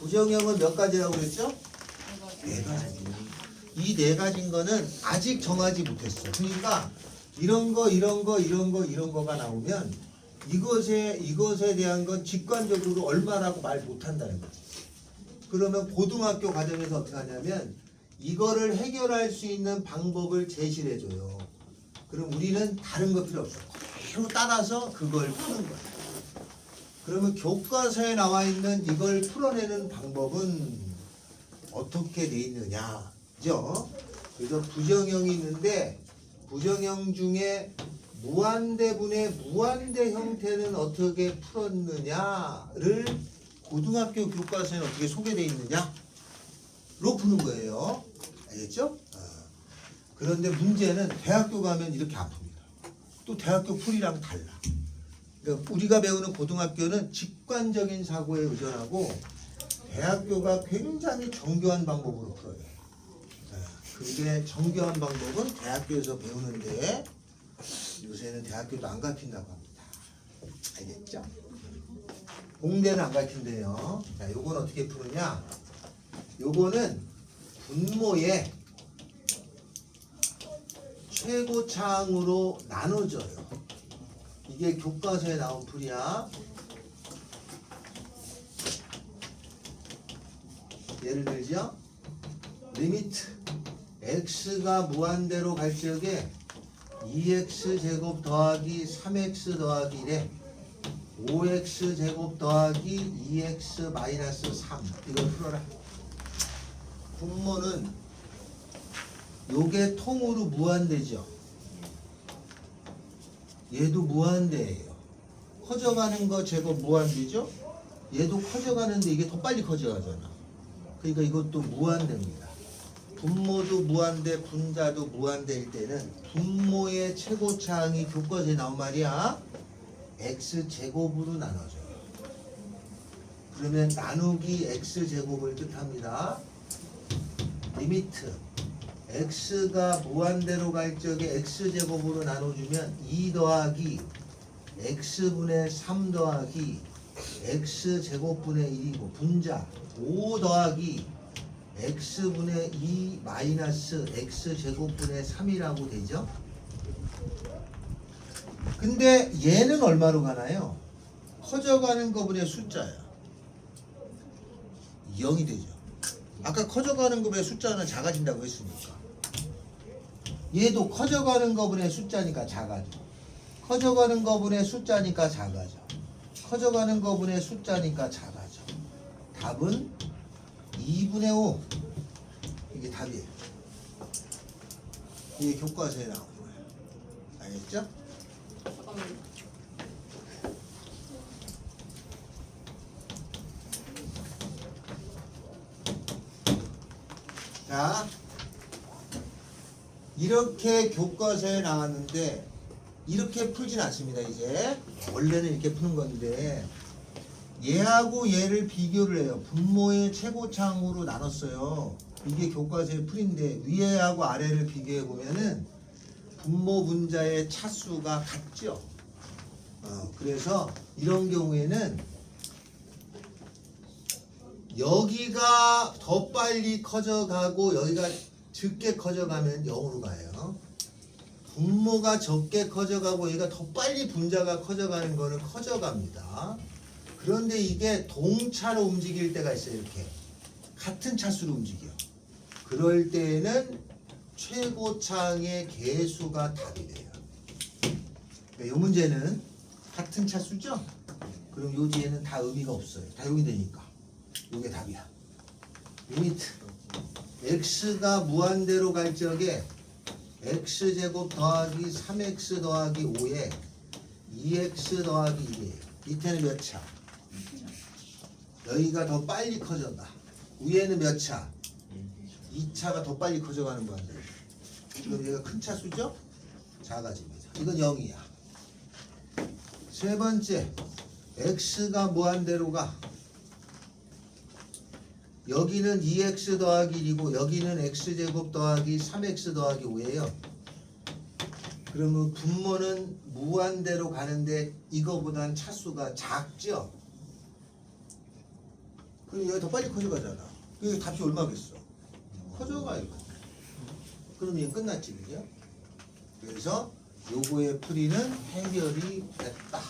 부정형은 몇 가지라고 그랬죠? 네 가지. 이 네 가지인 거는 아직 정하지 못했어. 그러니까 이런 거가 나오면 이것에 대한 건 직관적으로 얼마라고 말 못한다는 거지. 그러면 고등학교 과정에서 어떻게 하냐면 이거를 해결할 수 있는 방법을 제시를 해줘요. 그럼 우리는 다른 거 필요 없어. 그대로 따라서 그걸 푸는 거야. 그러면 교과서에 나와 있는 이걸 풀어내는 방법은 어떻게 돼 있느냐, 그죠? 그래서 부정형이 있는데 부정형 중에 무한대분의 무한대 형태는 어떻게 풀었느냐를 고등학교 교과서에 어떻게 소개되어 있느냐로 푸는 거예요. 알겠죠? 그런데 문제는 대학교 가면 이렇게 안 풉니다. 또 대학교 풀이랑 달라. 그러니까 우리가 배우는 고등학교는 직관적인 사고에 의존하고 대학교가 굉장히 정교한 방법으로 풀어요. 그게 정교한 방법은 대학교에서 배우는데 요새는 대학교도 안 가르친다고 합니다. 알겠죠? 공대는 안 가르친대요. 자, 요건 어떻게 푸느냐? 요거는 분모의 최고차항으로 나눠져요. 이게 교과서에 나온 풀이야. 예를 들죠? 리미트 x가 무한대로 갈 적에 2x 제곱 더하기 3x 더하기 1에 5x 제곱 더하기 2x 마이너스 3 이걸 풀어라. 분모는 요게 통으로 무한대죠. 얘도 무한대예요. 커져가는 거 제곱 무한대죠. 얘도 커져가는데 이게 더 빨리 커져가잖아. 그러니까 이것도 무한대입니다. 분모도 무한대, 분자도 무한대일 때는 분모의 최고차항이 교과서에 나온 말이야. x제곱으로 나눠져요. 그러면 나누기 x제곱을 뜻합니다. 리미트 x가 무한대로 갈 적에 x제곱으로 나눠주면 2 더하기 x분의 3 더하기 x제곱분의 1이고 분자 5 더하기 x분의 2 마이너스 x제곱분의 3이라고 되죠. 근데 얘는 얼마로 가나요? 커져가는 거분의 숫자야. 0이 되죠. 아까 커져가는 거분의 숫자는 작아진다고 했으니까 얘도 커져가는 거분의 숫자니까 작아져. 커져가는 거분의 숫자니까 작아져. 커져가는 거분의 숫자니까 작아져. 답은 2분의 5. 이게 답이에요. 이게 교과서에 나오는 거예요. 알겠죠? 잠깐만요. 자, 이렇게 교과서에 나왔는데 이렇게 풀진 않습니다. 이제 원래는 이렇게 푸는 건데 얘하고 얘를 비교를 해요. 분모의 최고차항으로 나눴어요. 이게 교과서의 풀인데 위에하고 아래를 비교해 보면은 분모 분자의 차수가 같죠. 그래서 이런 경우에는 여기가 더 빨리 커져가고 여기가 적게 커져가면 0으로 가요. 분모가 적게 커져가고 얘가 더 빨리 분자가 커져가는 거는 커져갑니다. 그런데 이게 동차로 움직일 때가 있어요. 이렇게 같은 차수로 움직여. 그럴 때에는 최고차항의 개수가 답이 돼요. 이 문제는 같은 차수죠? 그럼 요 뒤에는 다 의미가 없어요. 다 여기 되니까. 요게 답이야. 리미트 x가 무한대로 갈 적에 x제곱 더하기 3x 더하기 5에 2x 더하기 1이에요. 밑에는 몇 차? 여기가 더 빨리 커져가. 위에는 몇 차? 2차가 더 빨리 커져가는 거야. 그럼 얘가 큰 차수죠? 작아집니다. 이건 0이야. 세 번째, x가 무한대로 가. 여기는 2x 더하기 1이고 여기는 x제곱 더하기 3x 더하기 5예요. 그러면 분모는 무한대로 가는데 이거보단 차수가 작죠? 그럼 얘가 더 빨리 커져가잖아. 그 답이 얼마겠어? 커져가 이거. 그럼 얘 끝났지, 그죠? 그래서 요거의 풀이는 해결이 됐다.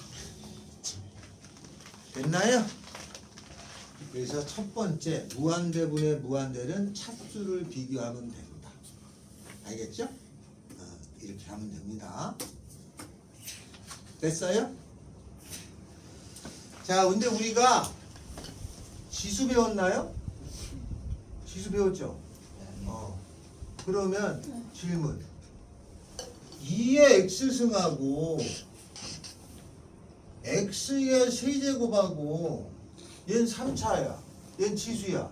됐나요? 그래서 첫 번째 무한대분의 무한대는 차수를 비교하면 된다. 알겠죠? 이렇게 하면 됩니다. 됐어요? 자, 근데 우리가 지수 배웠나요? 지수 배웠죠? 그러면 질문. 2의 x승하고 x의 세제곱하고 얘는 3차야. 얘는 지수야.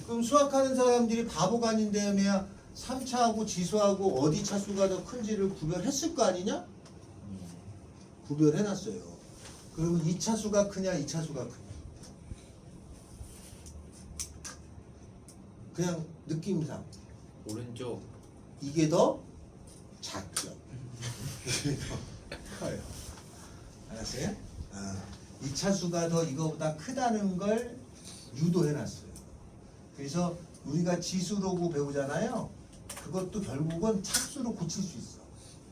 그럼 수학하는 사람들이 바보가 아닌데야 3차하고 지수하고 어디 차수가 더 큰지를 구별했을 거 아니냐? 구별해놨어요. 그러면 2차수가 크냐 2차수가 크냐? 그냥 느낌상 오른쪽. 이게 더 작죠. 이게 더 커요. 알았어요? 2차수가 더 이거보다 크다는 걸 유도해놨어요. 그래서 우리가 지수로고 배우잖아요. 그것도 결국은 차수로 고칠 수 있어.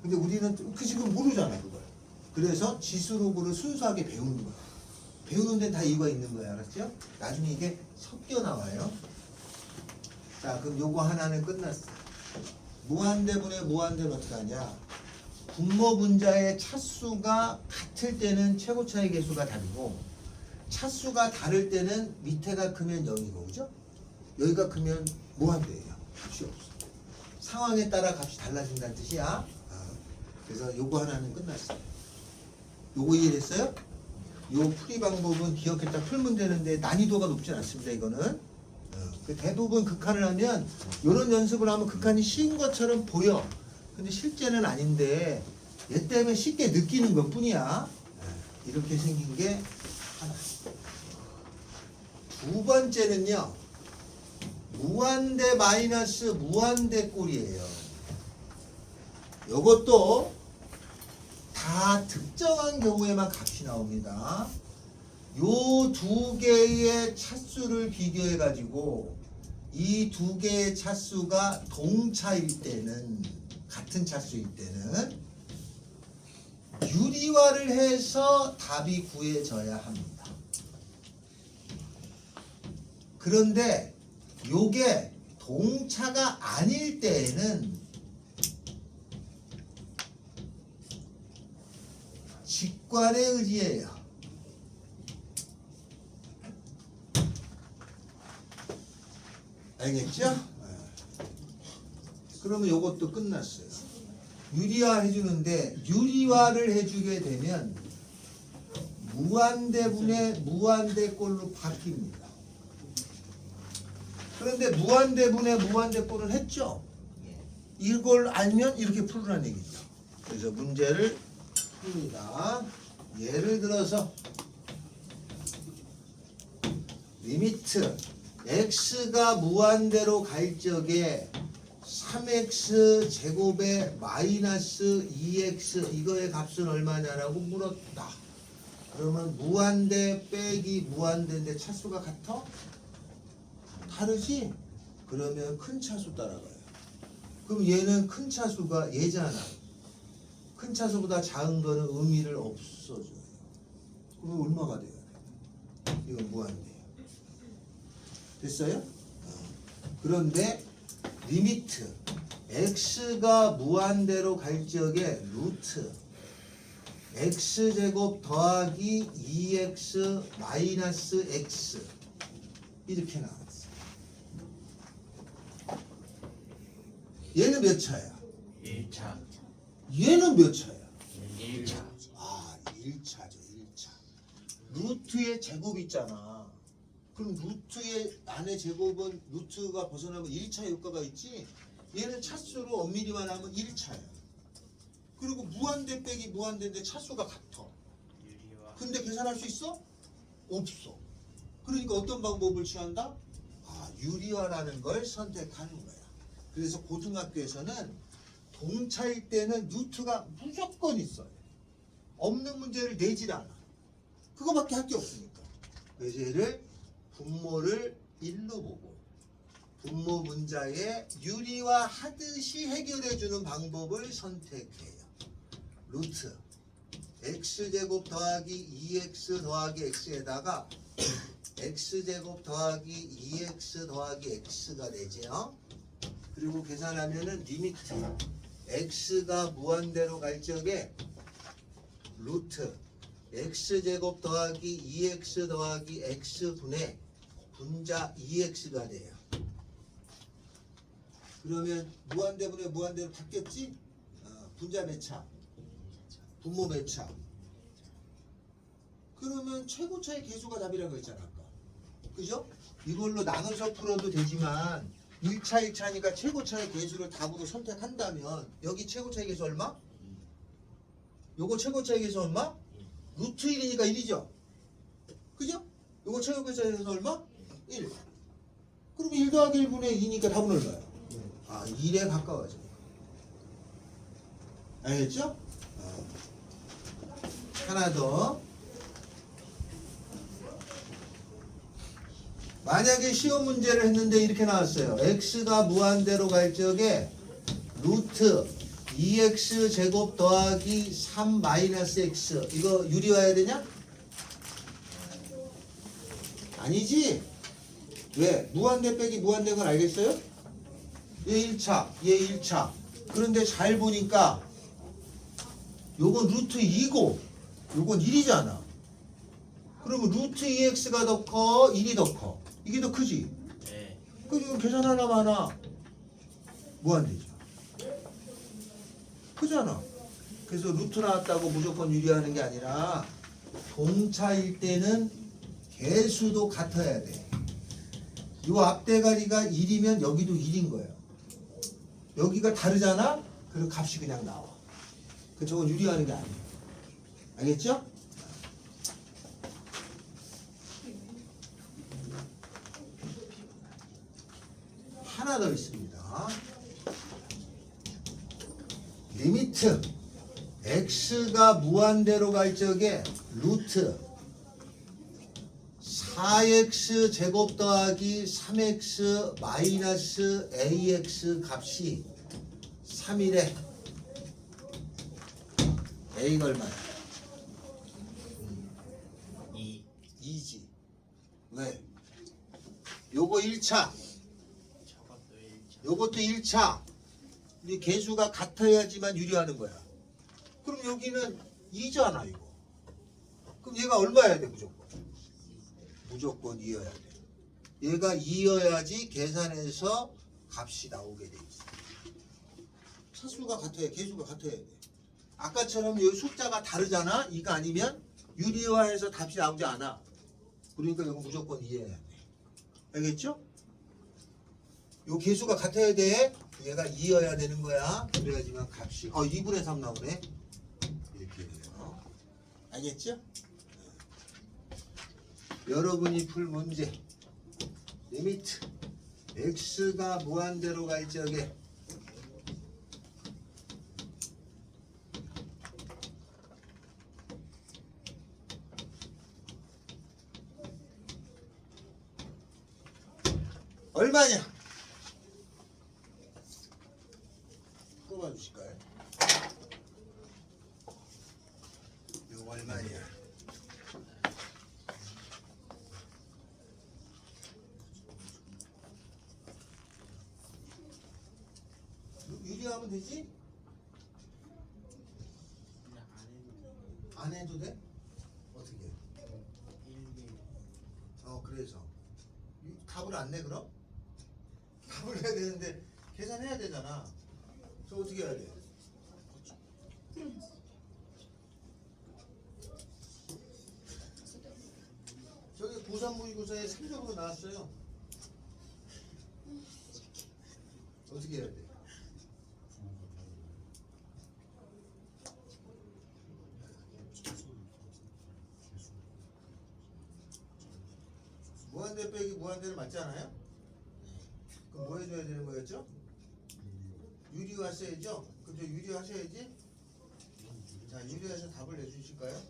근데 우리는 그 지금 모르잖아 그걸. 그래서 지수로고를 순수하게 배우는 거야. 배우는 데 다 이유가 있는 거야. 알았죠? 나중에 이게 섞여 나와요. 자, 그럼 요거 하나는 끝났어. 무한대분의 무한대는 어떻게 하냐? 분모 분자의 차수가 같을 때는 최고차의 개수가 답이고 차수가 다를 때는 밑에가 크면 0이고 그죠? 여기가 크면 무한대예요. 값이 없어. 상황에 따라 값이 달라진다는 뜻이야. 그래서 요거 하나는 끝났어요. 요거 이해됐어요? 요 풀이 방법은 기억했다 풀면 되는데 난이도가 높진 않습니다. 이거는 대부분 극한을 하면 이런 연습을 하면 극한이 쉬운 것처럼 보여. 근데 실제는 아닌데 얘 때문에 쉽게 느끼는 것 뿐이야. 이렇게 생긴 게 하나. 두 번째는요. 무한대 마이너스 무한대 꼴이에요. 요것도 다 특정한 경우에만 값이 나옵니다. 요 두 개의 차수를 비교해 가지고 이 두 개의 차수가 동차일 때는 같은 차수일 때는 유리화를 해서 답이 구해져야 합니다. 그런데 요게 동차가 아닐 때에는 직관에 의지해요. 알겠죠? 그러면 요것도 끝났어요. 유리화 해주는데 유리화를 해주게 되면 무한대분의 무한대꼴로 바뀝니다. 그런데 무한대분의 무한대꼴을 했죠? 이걸 알면 이렇게 풀으라는 얘기죠. 그래서 문제를 풉니다. 예를 들어서 리미트 x가 무한대로 갈 적에 3x 제곱에 마이너스 2x 이거의 값은 얼마냐라고 물었다. 그러면 무한대 빼기 무한대인데 차수가 같아? 다르지? 그러면 큰 차수 따라가요. 그럼 얘는 큰 차수가 얘잖아. 큰 차수보다 작은 거는 의미를 없어줘요. 그럼 얼마가 돼야 돼? 이건 무한대예요. 됐어요? 그런데 리미트 x가 무한대로 갈 적에 루트 x제곱 더하기 2x 마이너스 x 이렇게 나왔어. 얘는 몇 차야? 1차. 얘는 몇 차야? 1차. 아, 1차죠. 1차. 루트의 제곱 있잖아. 그럼 루트의 안에 제곱은 루트가 벗어나면 1차 효과가 있지? 얘는 차수로 엄밀히만 하면 1차야. 그리고 무한대 빼기 무한대인데 차수가 같아. 유리와 근데 계산할 수 있어? 없어. 그러니까 어떤 방법을 취한다? 유리화라는 걸 선택하는 거야. 그래서 고등학교에서는 동차일 때는 루트가 무조건 있어요. 없는 문제를 내질 않아. 그거밖에 할 게 없으니까. 그래서 얘를 분모를 1로 보고 분모 문자에 유리화 하듯이 해결해주는 방법을 선택해요. 루트 x제곱 더하기 2x 더하기 x에다가 x제곱 더하기 2x 더하기 x가 되죠. 그리고 계산하면은 리미트 x가 무한대로 갈 적에 루트 x제곱 더하기 2x 더하기 x분의 분자 2x가 돼요. 그러면 무한대분의 무한대로 바뀌었지? 분자 몇 차? 분모 몇 차? 그러면 최고차의 계수가 답이라고 했잖아 아까. 그죠? 이걸로 나눠서 풀어도 되지만 1차 1차니까 최고차의 계수를 답으로 선택한다면 여기 최고차의 계수 얼마? 요거 최고차의 계수 얼마? 루트 1이니까 1이죠? 그죠? 요거 최고차의 계수 얼마? 1. 그럼 1 더하기 1분의 2니까 답은 얼마야? 1에 가까워져. 알겠죠? 하나 더. 만약에 시험 문제를 했는데 이렇게 나왔어요. x가 무한대로 갈 적에 루트 2x 제곱 더하기 3 마이너스 x 이거 유리화해야 되냐? 아니지. 왜? 무한대 빼기 무한대인 걸 알겠어요? 얘 1차, 얘 1차. 그런데 잘 보니까 요건 루트 2고 요건 1이잖아. 그러면 루트 2x가 더 커, 1이 더 커. 이게 더 크지? 네. 그럼 계산 하나만 하나 무한대죠. 크잖아. 그래서 루트 나왔다고 무조건 유리하는 게 아니라 동차일 때는 개수도 같아야 돼. 요 앞대가리가 1이면 여기도 1인 거예요. 여기가 다르잖아? 그럼 값이 그냥 나와. 그 저건 유리하는 게 아니에요. 알겠죠? 하나 더 있습니다. 리미트 x가 무한대로 갈 적에 루트 4x 제곱 더하기 3x 마이너스 ax 값이 3이래. a가 얼마야? 2지. 왜? 요거 1차. 저것도 1차. 요것도 1차. 이 개수가 같아야지만 유리하는 거야. 그럼 여기는 2잖아 이거. 그럼 얘가 얼마여야 돼 무조건? 무조건 2여야 돼. 얘가 2여야지 계산해서 값이 나오게 돼 있어. 차수가 같아야 개수가 같아야 돼. 아까처럼 이 숫자가 다르잖아. 이거 아니면 유리화해서 답이 나오지 않아. 그러니까 이건 무조건 2여야 돼. 알겠죠? 요 개수가 같아야 돼. 얘가 2여야 되는 거야. 그래야지만 값이 2분의 3 나오네. 이렇게 돼요. 알겠죠? 여러분이 풀 문제 리미트 x가 무한대로 갈 적에 얼마냐? 뽑아 주실까요? 이거 얼마냐? 유리하면 되지? 그냥 안 해도 돼? 어떻게 해? 1, 그래서 답을 안 내 그럼? 답을 해야 되는데 계산해야 되잖아. 저 어떻게 해야 돼? 저기 고3모의고사에 3점으로 나왔어요. 어떻게 해야 돼? 무한대 빼기 무한대는 맞지 않아요? 그럼 뭐 해줘야 되는 거였죠? 유리화 써야죠? 그럼 저 유리화 하셔야지. 자, 유리화해서 답을 내주실까요?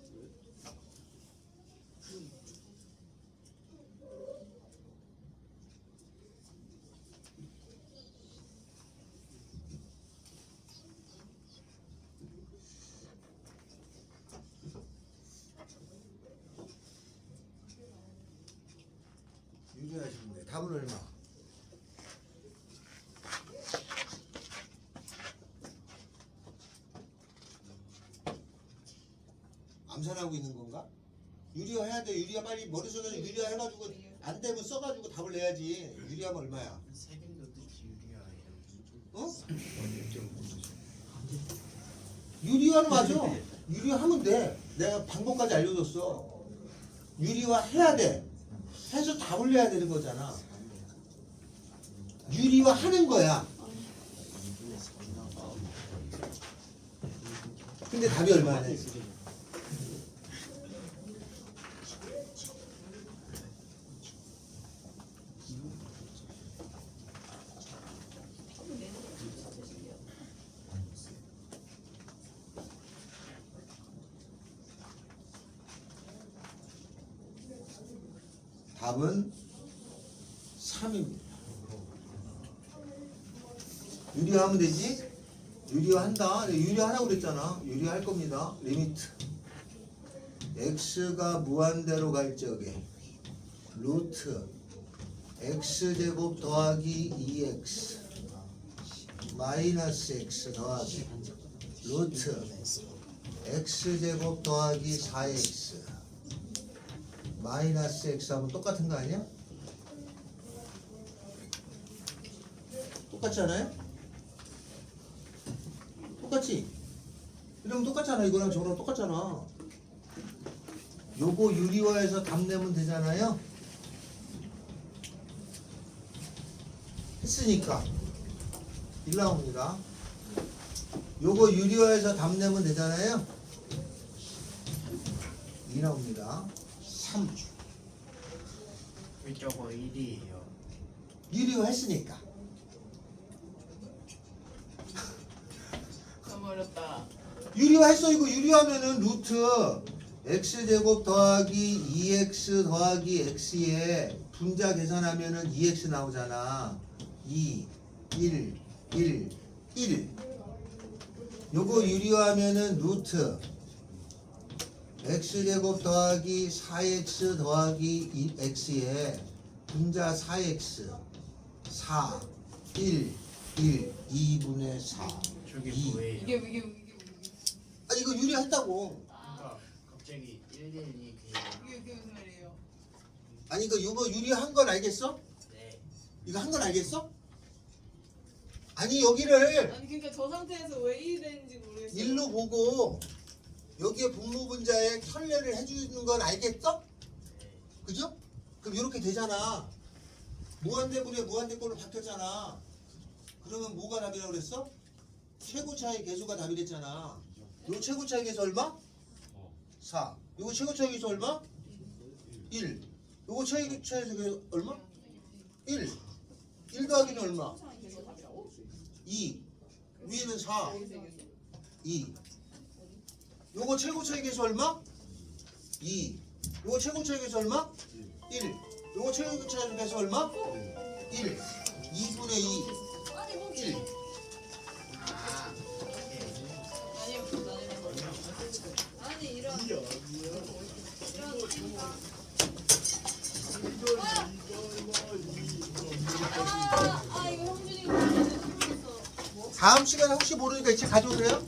유리하시면 돼. 답은 얼마? 암산하고 있는 건가? 유리화 해야 돼. 유리화 빨리 머릿속에서 유리화 해가지고 안 되면 써가지고 답을 내야지. 유리화가 얼마야? 세균도 뜻이 유리화예요. 어? 유리화는 맞아. 유리화 하면 돼. 내가 방법까지 알려줬어. 유리화 해야 돼. 해서 답을 내야 되는 거잖아. 유리화 하는 거야. 근데 답이 얼마냐? 답은 3입니다. 유리화하면 되지? 유리화한다. 유리화하라고 그랬잖아. 유리화할 겁니다. 리미트 x가 무한대로 갈 적에 루트 x제곱 더하기 2x 마이너스 x 더하기 루트 x제곱 더하기 4x 마이너스 x 하면 똑같은 거 아니야? 똑같지 않아요? 똑같지? 이러면 똑같잖아. 이거랑 저거랑 똑같잖아. 요거 유리화해서 답 내면 되잖아요. 했으니까 1 나옵니다. 요거 유리화해서 답 내면 되잖아요. 2 나옵니다. 3. 왜 저거 1이에요? 유리화 했으니까. 너무 어렵다. 유리화 했어. 이거 유리하면은 루트 x제곱 더하기 2x 더하기 x에 분자 계산하면은 2x 나오잖아. 2, 1, 1, 1. 요거 유리화하면은 루트 x제곱 더하기 4x 더하기 x에 분자 4x 4, 1, 1, 2분의 4 저게 2. 뭐예요? 이게 아 이거 유리했다고. 그러니까 갑자기 1, 1, 2 이게 무슨 말이에요? 아니 이거 유리한 건 알겠어? 네. 이거 한 건 알겠어? 아니 여기를 아니 그러니까 저 상태에서 왜 1이 되는지 모르겠어요. 일로 보고 여기에 분모분자에 선례를 해주는 건 알겠어? 네. 그죠? 그럼 이렇게 되잖아. 무한대분에 무한대꼴로 바뀌었잖아. 그러면 뭐가 답이라고 그랬어? 최고차의 계수가 답이 됐잖아. 요 최고차의 계수 얼마? 4. 요거 최고차의 계수 얼마? 1. 요거 최고차의 계수 얼마? 1. 1 더하기는 얼마? 2. 위에는 4. 2. 요거 최고차의 계수 얼마? 2. 요거 최고차의 계수 얼마? 1. 요거 최고차의 계수 얼마? 1. 2분의 2. 1. 아, 아니 이런 이거 형준이가 모르겠어. 다음 시간에 혹시 모르니까 이제 가져오세요.